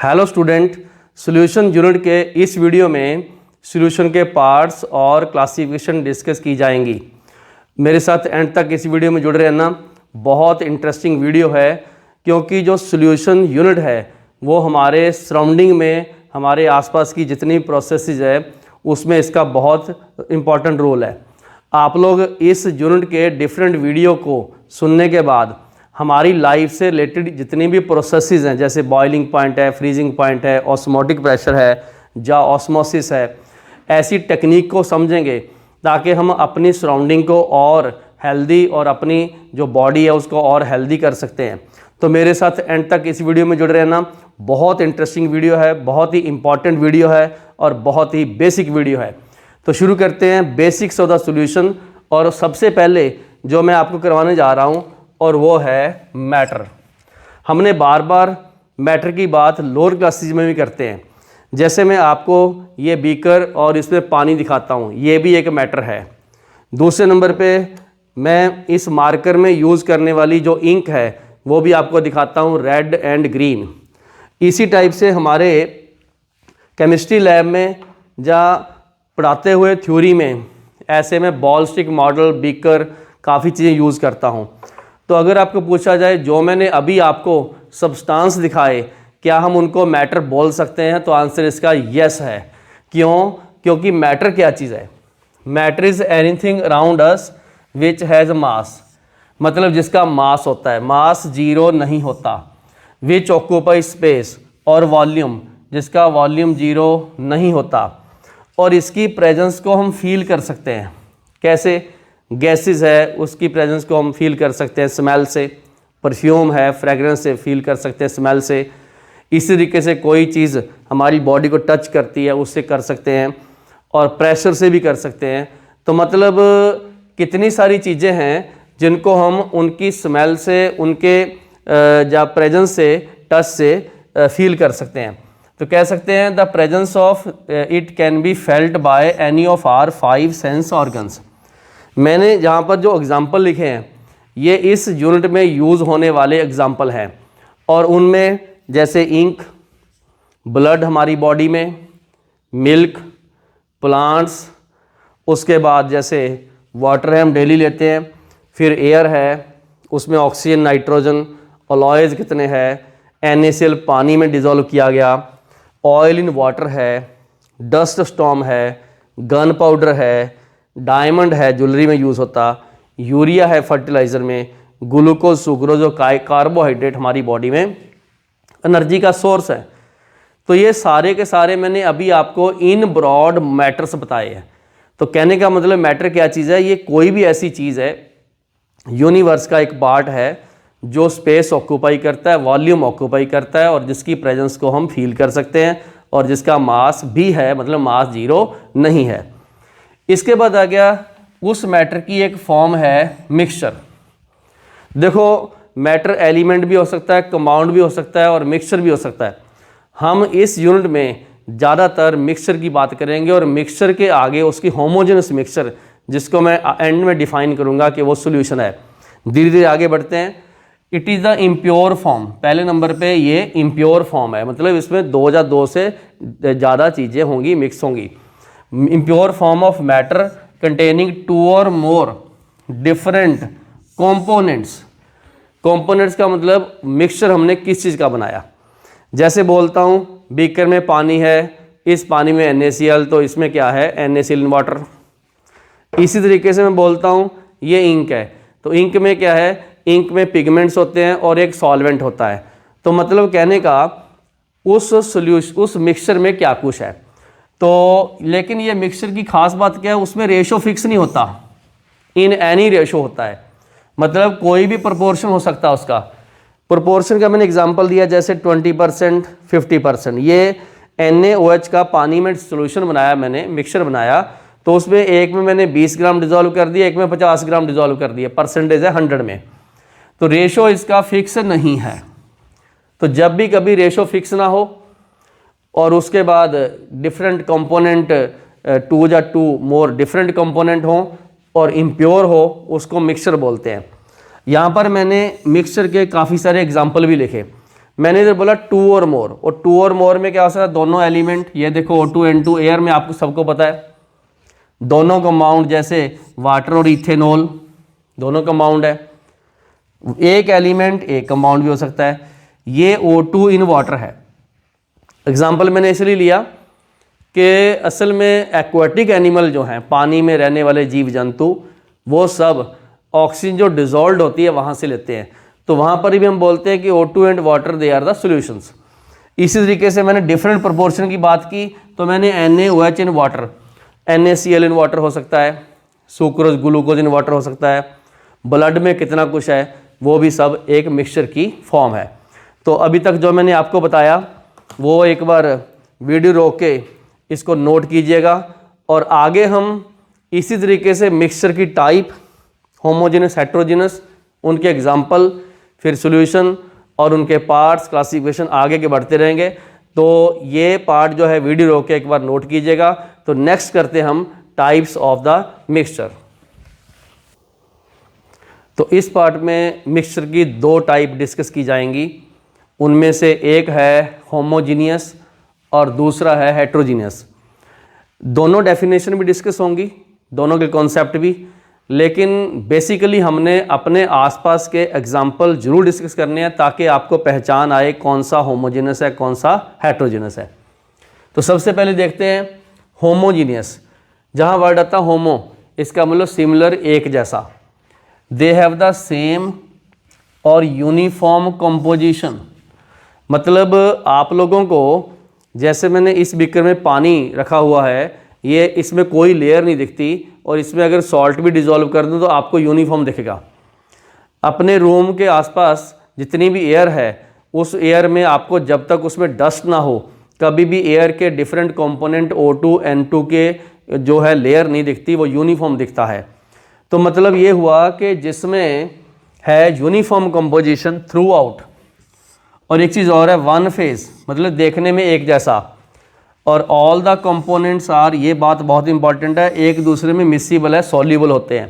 Hello student, solution unit के इस video में सॉल्यूशन के पार्ट्स और क्लासिफिकेशन डिस्कस की जाएंगी। मेरे साथ एंड तक इस वीडियो में जुड़े रहना। बहुत इंटरेस्टिंग वीडियो है क्योंकि जो सॉल्यूशन यूनिट है वो हमारे सराउंडिंग में, हमारे आसपास की जितनी प्रोसेसेस है उसमें इसका बहुत इम्पॉर्टेंट रोल है। आप लोग इस यूनिट के डिफरेंट वीडियो को सुनने के बाद हमारी लाइफ से रिलेटेड जितनी भी प्रोसेसेस हैं, जैसे बॉइलिंग पॉइंट है, फ्रीजिंग पॉइंट है, ऑस्मोटिक प्रेशर है या ऑस्मोसिस है, ऐसी टेक्निक को समझेंगे ताकि हम अपनी सराउंडिंग को और हेल्दी और अपनी जो बॉडी है उसको और हेल्दी कर सकते हैं। तो मेरे साथ एंड तक इस वीडियो में जुड़े रहना। बहुत इंटरेस्टिंग वीडियो है, बहुत ही इंपॉर्टेंट वीडियो है और बहुत ही बेसिक वीडियो है। तो शुरू करते हैं बेसिक्स ऑफ द सॉल्यूशन। और सबसे पहले जो मैं आपको करवाने जा रहा हूँ और वो है मैटर। हमने बार बार मैटर की बात लोअर क्लासेस में भी करते हैं। जैसे मैं आपको ये बीकर और इसमें पानी दिखाता हूँ, ये भी एक मैटर है। दूसरे नंबर पे मैं इस मार्कर में यूज़ करने वाली जो इंक है वो भी आपको दिखाता हूँ, रेड एंड ग्रीन। इसी टाइप से हमारे केमिस्ट्री लैब में या पढ़ाते हुए थ्योरी में ऐसे में बॉल स्टिक मॉडल, बीकर, काफ़ी चीज़ें यूज़ करता हूँ। तो अगर आपको पूछा जाए जो मैंने अभी आपको सब्सटेंस दिखाए, क्या हम उनको मैटर बोल सकते हैं, तो आंसर इसका यस है। क्यों? क्योंकि मैटर क्या चीज़ है? Matter is anything around us which has मास, मतलब जिसका मास होता है, मास जीरो नहीं होता। विच ऑक्यूपाई स्पेस, और वॉल्यूम, जिसका वॉल्यूम जीरो नहीं होता। और इसकी प्रेजेंस को हम फील कर सकते हैं। कैसे? गैसेस है उसकी प्रेजेंस को हम फील कर सकते हैं स्मेल से, परफ्यूम है फ्रेगरेंस से फील कर सकते हैं स्मेल से। इसी तरीके से कोई चीज़ हमारी बॉडी को टच करती है उससे कर सकते हैं, और प्रेशर से भी कर सकते हैं। तो मतलब कितनी सारी चीज़ें हैं जिनको हम उनकी स्मेल से, उनके या प्रेजेंस से, टच से फील कर सकते हैं। तो कह सकते हैं the presence of it can be felt by any of our 5 sense organs. मैंने यहाँ पर जो एग्ज़ाम्पल लिखे हैं ये इस यूनिट में यूज़ होने वाले एग्ज़ाम्पल हैं, और उनमें जैसे इंक, ब्लड हमारी बॉडी में, मिल्क, प्लांट्स, उसके बाद जैसे वाटर है हम डेली लेते हैं, फिर एयर है उसमें ऑक्सीजन, नाइट्रोजन, अलॉयज़ कितने हैं, NaCl पानी में डिज़ोल्व किया गया, ऑयल इन वाटर है, डस्ट स्टॉर्म है, गन पाउडर है, डायमंड है ज्वेलरी में यूज़ होता, यूरिया है फर्टिलाइज़र में, ग्लूकोज, सुक्रोज और कार्बोहाइड्रेट हमारी बॉडी में एनर्जी का सोर्स है। तो ये सारे के सारे मैंने अभी आपको इन ब्रॉड मैटर्स बताए हैं। तो कहने का मतलब मैटर क्या चीज़ है? ये कोई भी ऐसी चीज़ है, यूनिवर्स का एक पार्ट है जो स्पेस ऑक्यूपाई करता है, वॉल्यूम ऑक्यूपाई करता है, और जिसकी प्रेजेंस को हम फील कर सकते हैं, और जिसका मास भी है, मतलब मास जीरो नहीं है। इसके बाद आ गया उस मैटर की एक फॉर्म है मिक्सचर। देखो मैटर एलिमेंट भी हो सकता है, कंपाउंड भी हो सकता है और मिक्सचर भी हो सकता है। हम इस यूनिट में ज़्यादातर मिक्सचर की बात करेंगे, और मिक्सचर के आगे उसकी होमोजेनस मिक्सचर, जिसको मैं एंड में डिफाइन करूंगा कि वो सॉल्यूशन है। धीरे धीरे आगे बढ़ते हैं। It is the impure form. पहले नंबर पे ये इम्प्योर फॉर्म है, मतलब इसमें दो या दो से ज़्यादा चीज़ें होंगी, मिक्स होंगी। Impure form of matter containing 2 और मोर डिफरेंट कंपोनेंट्स। कंपोनेंट्स का मतलब मिक्सचर हमने किस चीज़ का बनाया। जैसे बोलता हूँ बीकर में पानी है, इस पानी में NaCl, तो इसमें क्या है? NaCl in water. इसी तरीके से मैं बोलता हूँ ये इंक है, तो इंक में क्या है? इंक में पिगमेंट्स होते हैं और एक सॉल्वेंट होता है। तो मतलब कहने का उस मिक्सचर में क्या कुछ है। तो लेकिन ये मिक्सचर की खास बात क्या है? उसमें रेशो फिक्स नहीं होता, इन एनी रेशो होता है, मतलब कोई भी प्रोपोर्शन हो सकता है उसका। प्रोपोर्शन का मैंने एग्जांपल दिया, जैसे 20%, 50%। ये NaOH का पानी में सोल्यूशन बनाया मैंने, मिक्सचर बनाया, तो उसमें एक में मैंने 20 ग्राम डिजोल्व कर दिया, एक में 50 ग्राम डिजोल्व कर दिया, परसेंटेज है 100 में। तो रेशो इसका फिक्स नहीं है। तो जब भी कभी रेशो फिक्स ना हो और उसके बाद डिफरेंट कंपोनेंट 2 या 2 मोर डिफरेंट कंपोनेंट हो और इम्प्योर हो, उसको मिक्सचर बोलते हैं। यहाँ पर मैंने मिक्सचर के काफ़ी सारे एग्जाम्पल भी लिखे। मैंने इधर बोला टू और मोर, और टू और मोर में क्या हो सकता है, दोनों एलिमेंट, ये देखो O2 N2 एयर में आपको सबको पता है, दोनों कंपाउंड जैसे वाटर और इथेनॉल दोनों कंपाउंड है, एक एलिमेंट एक कंपाउंड भी हो सकता है, ये O2 इन वाटर है। एग्जाम्पल मैंने इसलिए लिया कि असल में एक्वाटिक एनिमल जो हैं, पानी में रहने वाले जीव जंतु, वो सब ऑक्सीजन जो डिजॉल्व होती है वहाँ से लेते हैं, तो वहाँ पर भी हम बोलते हैं कि O2 and water they are the solutions. इसी तरीके से मैंने डिफरेंट प्रोपोर्शन की बात की, तो मैंने NaOH in water, NaCl in water हो सकता है, सुक्रोज ग्लूकोज इन वाटर हो सकता है, ब्लड में कितना कुछ है, वो भी सब एक मिक्सचर की फॉर्म है। तो अभी तक जो मैंने आपको बताया वो एक बार वीडियो रोक के इसको नोट कीजिएगा, और आगे हम इसी तरीके से मिक्सचर की टाइप, होमोजेनस हेट्रोजेनस, उनके एग्जाम्पल, फिर सॉल्यूशन और उनके पार्ट्स, क्लासिफिकेशन आगे के बढ़ते रहेंगे। तो ये पार्ट जो है वीडियो रोक के एक बार नोट कीजिएगा। तो नेक्स्ट करते हैं हम टाइप्स ऑफ द मिक्सचर। तो इस पार्ट में मिक्सचर की दो टाइप डिस्कस की जाएंगी, उनमें से एक है होमोजीनियस और दूसरा है हेट्रोजीनियस। दोनों डेफिनेशन भी डिस्कस होंगी, दोनों के कॉन्सेप्ट भी, लेकिन बेसिकली हमने अपने आसपास के एग्जाम्पल जरूर डिस्कस करने हैं ताकि आपको पहचान आए कौन सा होमोजीनियस है कौन सा हेट्रोजीनियस है। तो सबसे पहले देखते हैं होमोजीनियस। जहाँ वर्ड आता है होमो, इसका मतलब सिमिलर, एक जैसा, दे हैव द सेम और यूनिफॉर्म कंपोजिशन। मतलब आप लोगों को, जैसे मैंने इस बीकर में पानी रखा हुआ है, ये इसमें कोई लेयर नहीं दिखती, और इसमें अगर सॉल्ट भी डिज़ोल्व कर दूँ तो आपको यूनिफॉर्म दिखेगा। अपने रूम के आसपास जितनी भी एयर है, उस एयर में आपको जब तक उसमें डस्ट ना हो, कभी भी एयर के डिफरेंट कंपोनेंट O2 N2 के जो है लेयर नहीं दिखती, वो यूनिफॉर्म दिखता है। तो मतलब ये हुआ कि जिसमें है यूनिफॉर्म कंपोजिशन थ्रू आउट, और एक चीज़ और है वन फेज, मतलब देखने में एक जैसा, और ऑल द कंपोनेंट्स आर, ये बात बहुत इंपॉर्टेंट है, एक दूसरे में मिसिबल है, सॉल्यूबल होते हैं।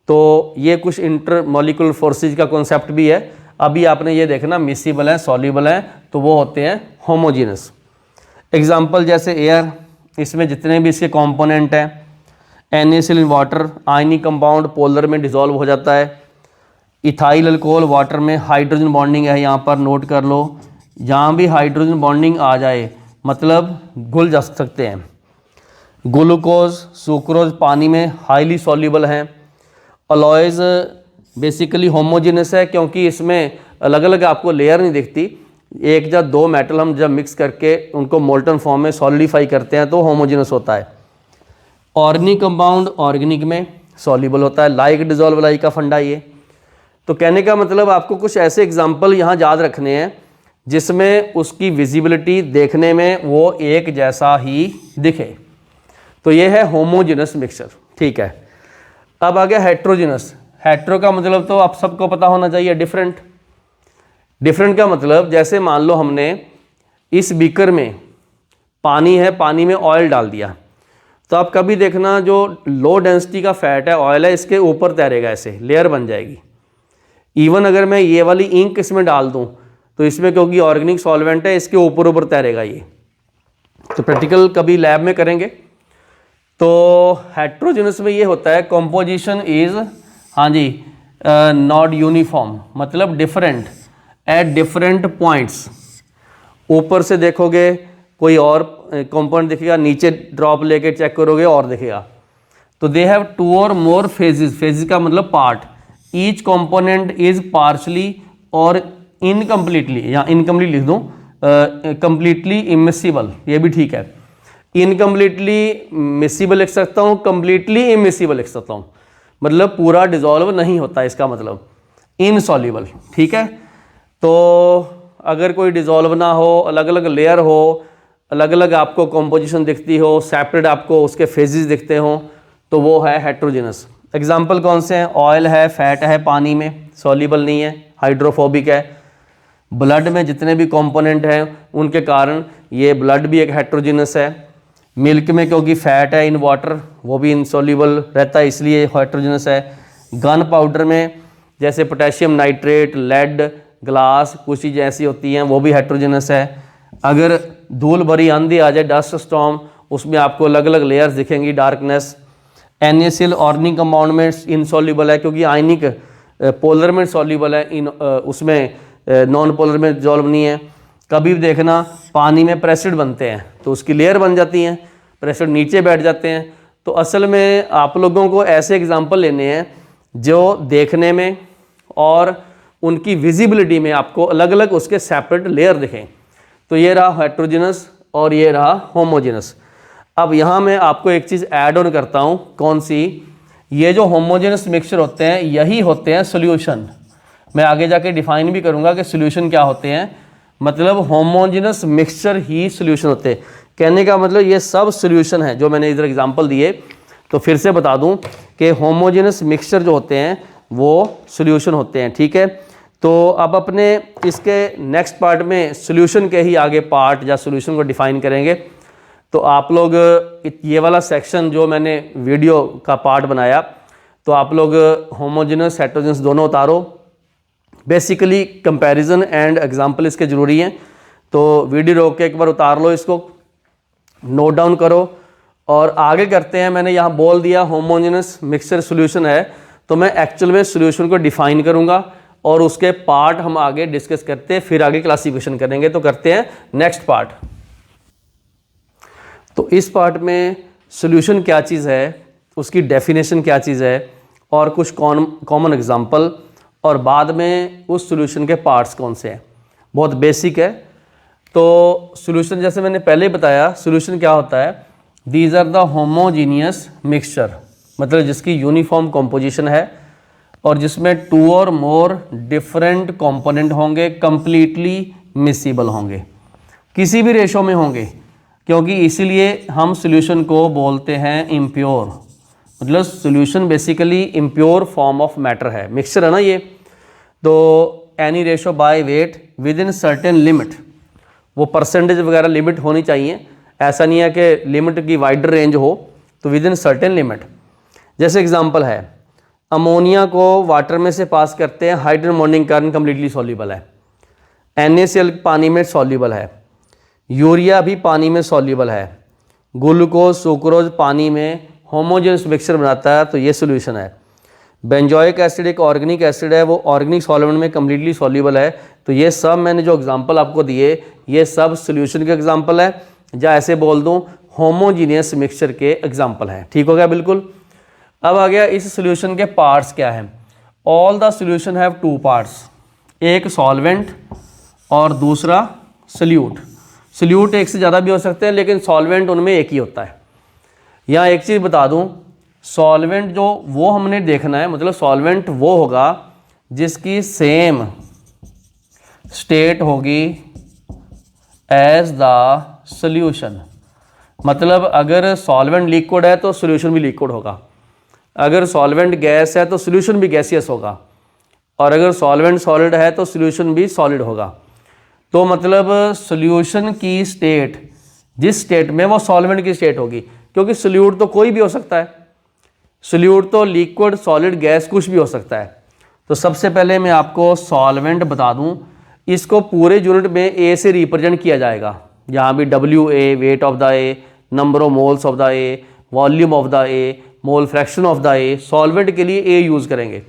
तो ये कुछ इंटर मॉलिक्यूलर फोर्सेज का कॉन्सेप्ट भी है। अभी आपने ये देखना, मिसिबल है, सॉल्यूबल है, तो वो होते हैं होमोजीनस। एग्जाम्पल जैसे एयर, इसमें जितने भी इसके कंपोनेंट हैं, NaCl in water, ionic compound polar में डिजॉल्व हो जाता है। इथाइल अल्कोहल वाटर में हाइड्रोजन बॉन्डिंग है, यहाँ पर नोट कर लो, जहाँ भी हाइड्रोजन बॉन्डिंग आ जाए मतलब घुल जा सकते हैं। ग्लूकोज, सुक्रोज पानी में हाईली सॉल्युबल हैं। अलॉयज़ बेसिकली होमोजेनस है, क्योंकि इसमें अलग अलग आपको लेयर नहीं दिखती, एक या दो मेटल हम जब मिक्स करके उनको मोल्टन फॉर्म में सॉलिडिफाई करते हैं तो होमोजेनस होता है। ऑर्गेनिक कंपाउंड ऑर्गेनिक में सॉल्युबल होता है, लाइक डिजॉल्व लाइक का फंडा ये। तो कहने का मतलब आपको कुछ ऐसे एग्जाम्पल यहाँ याद रखने हैं जिसमें उसकी विजिबिलिटी देखने में वो एक जैसा ही दिखे। तो ये है होमोजेनस मिक्सचर, ठीक है। अब आ गया हेट्रोजेनस। हेट्रो का मतलब तो आप सबको पता होना चाहिए, डिफरेंट। डिफरेंट का मतलब जैसे मान लो हमने इस बीकर में पानी है, पानी में ऑयल डाल दिया, तो आप कभी देखना जो लो डेंसिटी का फैट है, ऑयल है, इसके ऊपर तैरेगा, ऐसे लेयर बन जाएगी। इवन अगर मैं ये वाली इंक इसमें डाल दूं तो इसमें क्योंकि ऑर्गेनिक सॉल्वेंट है, इसके ऊपर ऊपर तैरेगा ये। तो प्रैक्टिकल कभी लैब में करेंगे। तो हेट्रोजेनस में ये होता है कंपोजिशन इज, हाँ जी, नॉट यूनिफॉर्म, मतलब डिफरेंट एट डिफरेंट पॉइंट्स। ऊपर से देखोगे कोई और कंपोनेंट दिखेगा, नीचे ड्रॉप लेके चेक करोगे और दिखेगा। तो दे हैव टू और मोर फेजेस, फेजेस का मतलब part. Each component is partially और इनकम्प्लीटली, यहाँ इनकम्प्लीट लिख दूँ, कंप्लीटली इमिसिबल, ये भी ठीक है। इनकम्प्लीटली मिसिबल लिख सकता हूँ, कंप्लीटली इमिसिबल लिख सकता हूँ, मतलब पूरा डिजॉल्व नहीं होता, इसका मतलब इनसॉल्युबल, ठीक है। तो अगर कोई डिजॉल्व ना हो, अलग अलग लेयर हो, अलग अलग आपको कंपोजिशन दिखती हो, सेपरेट आपको उसके फेजेस दिखते हो, तो वो है हेट्रोजेनस। एग्जाम्पल कौन से हैं? ऑयल है, फैट है, पानी में सॉल्युबल नहीं है, हाइड्रोफोबिक है। ब्लड में जितने भी कंपोनेंट हैं उनके कारण ये ब्लड भी एक हेट्रोजेनस है। मिल्क में क्योंकि फैट है इन वाटर, वो भी इनसॉल्युबल रहता है, इसलिए हेट्रोजेनस है। गन पाउडर में जैसे पोटेशियम नाइट्रेट, लेड, ग्लास, कुछ चीज़ें ऐसी होती हैं वो भी हेट्रोजेनस है। अगर धूल भरी आंधी आ जाए, डस्ट स्टॉर्म, उसमें आपको अलग अलग लेयर्स दिखेंगी, डार्कनेस। NaCl ऑर्गेनिक कंपाउंड में इनसॉल्युबल है क्योंकि आयनिक पोलर में सॉल्युबल है, उसमें नॉन पोलर में डिजॉल्व नहीं है। कभी भी देखना पानी में प्रेसिड बनते हैं तो उसकी लेयर बन जाती हैं, प्रेसिड नीचे बैठ जाते हैं। तो असल में आप लोगों को ऐसे एग्जाम्पल लेने हैं जो देखने में और उनकी विजिबिलिटी में आपको अलग अलग उसके सेपरेट लेयर दिखें। तो ये रहा हेट्रोजेनस और ये रहा होमोजेनस। अब यहाँ मैं आपको एक चीज़ ऐड ऑन करता हूँ, कौन सी? ये जो होमोजेनस मिक्सचर होते हैं यही होते हैं सॉल्यूशन। मैं आगे जाके डिफाइन भी करूँगा कि सॉल्यूशन क्या होते हैं। मतलब होमोजेनस मिक्सचर ही सॉल्यूशन होते हैं। कहने का मतलब ये सब सॉल्यूशन है जो मैंने इधर एग्जांपल दिए। तो फिर से बता दूं कि होमोजेनस मिक्सचर जो होते हैं वो सॉल्यूशन होते हैं, ठीक है। तो अब अपने इसके नेक्स्ट पार्ट में सॉल्यूशन के ही आगे पार्ट या सॉल्यूशन को डिफाइन करेंगे। तो आप लोग ये वाला सेक्शन जो मैंने वीडियो का पार्ट बनाया, तो आप लोग होमोजेनस हेट्रोजेनस दोनों उतारो। बेसिकली कंपैरिजन एंड एग्जांपल इसके ज़रूरी हैं। तो वीडियो रोक के एक बार उतार लो, इसको नोट डाउन करो और आगे करते हैं। मैंने यहाँ बोल दिया होमोजेनस मिक्सचर सॉल्यूशन है, तो मैं एक्चुअल में सॉल्यूशन को डिफाइन करूँगा और उसके पार्ट हम आगे डिस्कस करते हैं, फिर आगे क्लासिफिकेशन करेंगे। तो करते हैं नेक्स्ट पार्ट। तो इस पार्ट में सॉल्यूशन क्या चीज़ है, उसकी डेफिनेशन क्या चीज़ है और कुछ कॉमन एग्जांपल, और बाद में उस सॉल्यूशन के पार्ट्स कौन से हैं। बहुत बेसिक है। तो सॉल्यूशन जैसे मैंने पहले ही बताया, सॉल्यूशन क्या होता है? These are the homogeneous mixture, मतलब जिसकी यूनिफॉर्म कॉम्पोजिशन है और जिसमें 2 और मोर डिफरेंट कंपोनेंट होंगे, कंप्लीटली मिसिबल होंगे, किसी भी रेशो में होंगे, क्योंकि इसीलिए हम सॉल्यूशन को बोलते हैं इम्प्योर। मतलब solution basically impure form of matter है, मिक्सचर है ना ये। तो any ratio by weight with in certain limit, वो परसेंटेज वगैरह लिमिट होनी चाहिए। ऐसा नहीं है कि लिमिट की वाइडर रेंज हो, तो विद इन सर्टेन लिमिट। जैसे एग्जांपल है, अमोनिया को वाटर में से पास करते हैं, हाइड्रोजन बॉन्डिंग के कारण कम्प्लीटली सॉल्युबल है। NaCl पानी में सॉल्युबल है, यूरिया भी पानी में सॉल्युबल है, ग्लूकोज सुक्रोज पानी में होमोजेनस मिक्सचर बनाता है, तो ये सॉल्यूशन है। बेंजोइक एसिड एक ऑर्गेनिक एसिड है, वो ऑर्गेनिक सॉल्वेंट में कम्प्लीटली सॉल्युबल है। तो ये सब मैंने जो एग्जांपल आपको दिए, ये सब सॉल्यूशन के एग्जांपल है, या ऐसे बोल दूं होमोजीनियस मिक्सचर के एग्जांपल है। ठीक हो गया बिल्कुल। अब आ गया इस सॉल्यूशन के पार्ट्स क्या हैं। All the solution have 2 parts, एक सॉल्वेंट और दूसरा सॉल्यूट। सॉल्यूट एक से ज़्यादा भी हो सकते हैं, लेकिन सॉल्वेंट उनमें एक ही होता है। यहाँ एक चीज़ बता दूं, सॉल्वेंट जो वो हमने देखना है, मतलब सॉल्वेंट वो होगा जिसकी सेम स्टेट होगी एज द सॉल्यूशन। मतलब अगर सॉल्वेंट लिक्विड है तो सॉल्यूशन भी लिक्विड होगा, अगर सॉल्वेंट गैस है तो सॉल्यूशन भी गैसियस होगा, और अगर सॉल्वेंट सॉलिड है तो सॉल्यूशन भी सॉलिड होगा। तो मतलब सॉल्यूशन की स्टेट जिस स्टेट में, वो सॉल्वेंट की स्टेट होगी, क्योंकि सॉल्यूट तो कोई भी हो सकता है। सॉल्यूट तो लिक्विड सॉलिड गैस कुछ भी हो सकता है। तो सबसे पहले मैं आपको सॉल्वेंट बता दूं, इसको पूरे यूनिट में ए से रिप्रेजेंट किया जाएगा। यहाँ भी WA, wait of the A, number of moles of the A, volume of the A, mole fraction of the A. Solvent के लिए ए यूज़ करेंगे,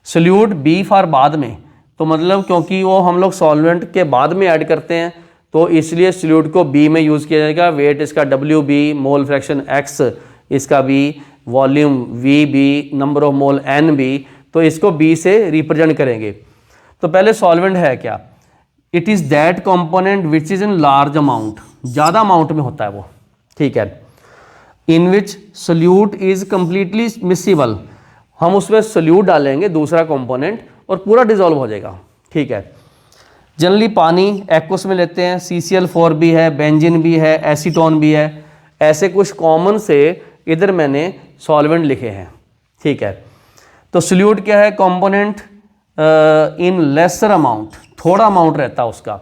सॉल्यूट बी फॉर बाद में। तो मतलब क्योंकि वो हम लोग सॉल्वेंट के बाद में ऐड करते हैं, तो इसलिए सॉल्यूट को बी में यूज़ किया जाएगा। वेट इसका WB, मोल फ्रैक्शन X इसका B, volume VB, number of mole NB। तो इसको B से रिप्रेजेंट करेंगे। तो पहले सॉल्वेंट है क्या? It is that component which is in large amount, ज़्यादा अमाउंट में होता है वो, ठीक है। इन विच सोल्यूट इज़ कम्प्लीटली मिसिबल, हम उसमें सोल्यूट डालेंगे दूसरा कंपोनेंट और पूरा डिजॉल्व हो जाएगा, ठीक है। जनरली पानी एक्वस में लेते हैं, CCl4 भी है, बेंजीन भी है, एसीटोन भी है। ऐसे कुछ कॉमन से इधर मैंने सॉल्वेंट लिखे हैं, ठीक है। तो सोल्यूट क्या है? कंपोनेंट इन लेसर अमाउंट, थोड़ा अमाउंट रहता है उसका,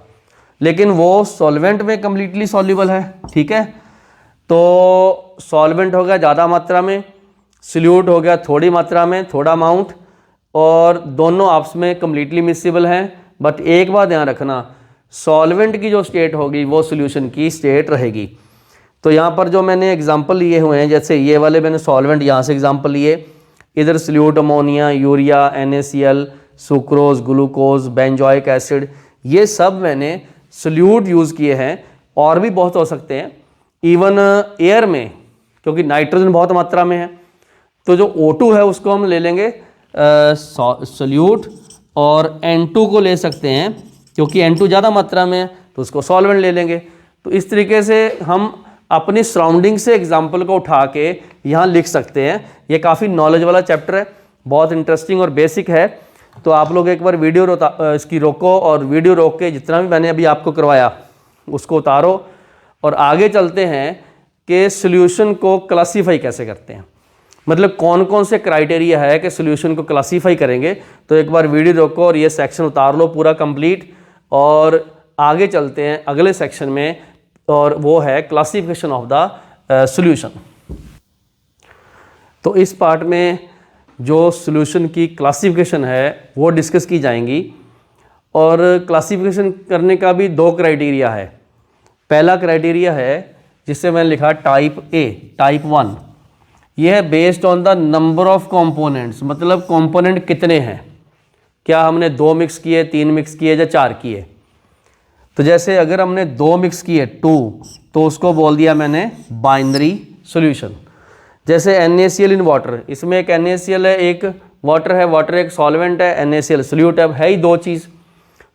लेकिन वो सॉल्वेंट में कम्प्लीटली सॉल्युबल है, ठीक है। तो सॉल्वेंट हो गया ज़्यादा मात्रा में, सोल्यूट हो गया थोड़ी मात्रा में, थोड़ा अमाउंट, और दोनों आपस में कम्प्लीटली मिसिबल हैं, बट एक बात ध्यान रखना, सॉल्वेंट की जो स्टेट होगी वो सॉल्यूशन की स्टेट रहेगी। तो यहाँ पर जो मैंने एग्जांपल लिए हुए हैं, जैसे ये वाले मैंने सॉल्वेंट यहाँ से एग्जांपल लिए, इधर solute ammonia, urea, NaCl, sucrose, glucose, benzoic acid, ये सब मैंने सल्यूट यूज़ किए हैं। और भी बहुत हो सकते हैं, इवन एयर में, क्योंकि नाइट्रोजन बहुत मात्रा में है, तो जो O2 है उसको हम ले लेंगे सल्यूट, और N2 को ले सकते हैं क्योंकि N2 ज़्यादा मात्रा में है तो उसको सॉल्वेंट ले लेंगे। तो इस तरीके से हम अपनी सराउंडिंग से एग्जाम्पल को उठा के यहाँ लिख सकते हैं। ये काफ़ी नॉलेज वाला चैप्टर है, बहुत इंटरेस्टिंग और बेसिक है। तो आप लोग एक बार वीडियो इसकी रोको और वीडियो रोक के जितना भी मैंने अभी आपको करवाया उसको उतारो और आगे चलते हैं कि सॉल्यूशन को क्लासीफाई कैसे करते हैं, मतलब कौन कौन से क्राइटेरिया है कि सॉल्यूशन को क्लासीफाई करेंगे। तो एक बार वीडियो रोको और ये सेक्शन उतार लो पूरा कंप्लीट, और आगे चलते हैं अगले सेक्शन में, और वो है क्लासिफिकेशन ऑफ द सॉल्यूशन। तो इस पार्ट में जो सॉल्यूशन की क्लासिफिकेशन है वो डिस्कस की जाएंगी। और क्लासिफिकेशन करने का भी दो क्राइटेरिया है। पहला क्राइटेरिया है जिससे मैंने लिखा टाइप ए, टाइप 1, ये है based on the number of components, मतलब कंपोनेंट कितने हैं, क्या हमने 2 मिक्स किए, 3 मिक्स किए या 4 किए। तो जैसे अगर हमने 2 मिक्स किए 2, तो उसको बोल दिया मैंने बाइनरी सॉल्यूशन। जैसे NaCl इन वाटर, इसमें एक NaCl है, एक वाटर है, वाटर एक सॉल्वेंट है, NaCl सॉल्यूट है ही दो चीज़।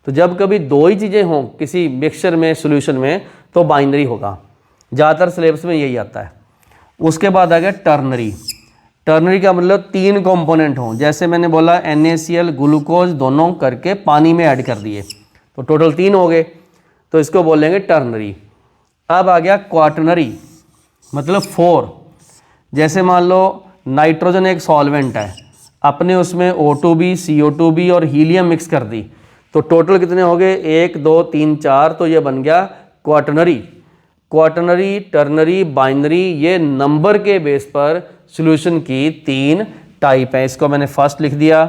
तो जब कभी दो ही चीज़ें हों किसी मिक्सचर में, सॉल्यूशन में, तो बाइनरी होगा। ज़्यादातर सिलेबस में यही आता है। उसके बाद आ गया टर्नरी। टर्नरी का मतलब 3 कंपोनेंट हों, जैसे मैंने बोला NaCl ग्लूकोज दोनों करके पानी में ऐड कर दिए तो टोटल 3 हो गए, तो इसको बोलेंगे टर्नरी। अब आ गया क्वाटरनरी, मतलब 4। जैसे मान लो नाइट्रोजन एक सॉल्वेंट है, अपने उसमें O2 CO2 और हीलियम मिक्स कर दी, तो टोटल कितने हो गए, 1 2 3 4, तो ये बन गया क्वाटरनरी। क्वाटरनरी, टर्नरी, बाइनरी, ये नंबर के बेस पर सॉल्यूशन की 3 टाइप हैं। इसको मैंने फर्स्ट लिख दिया,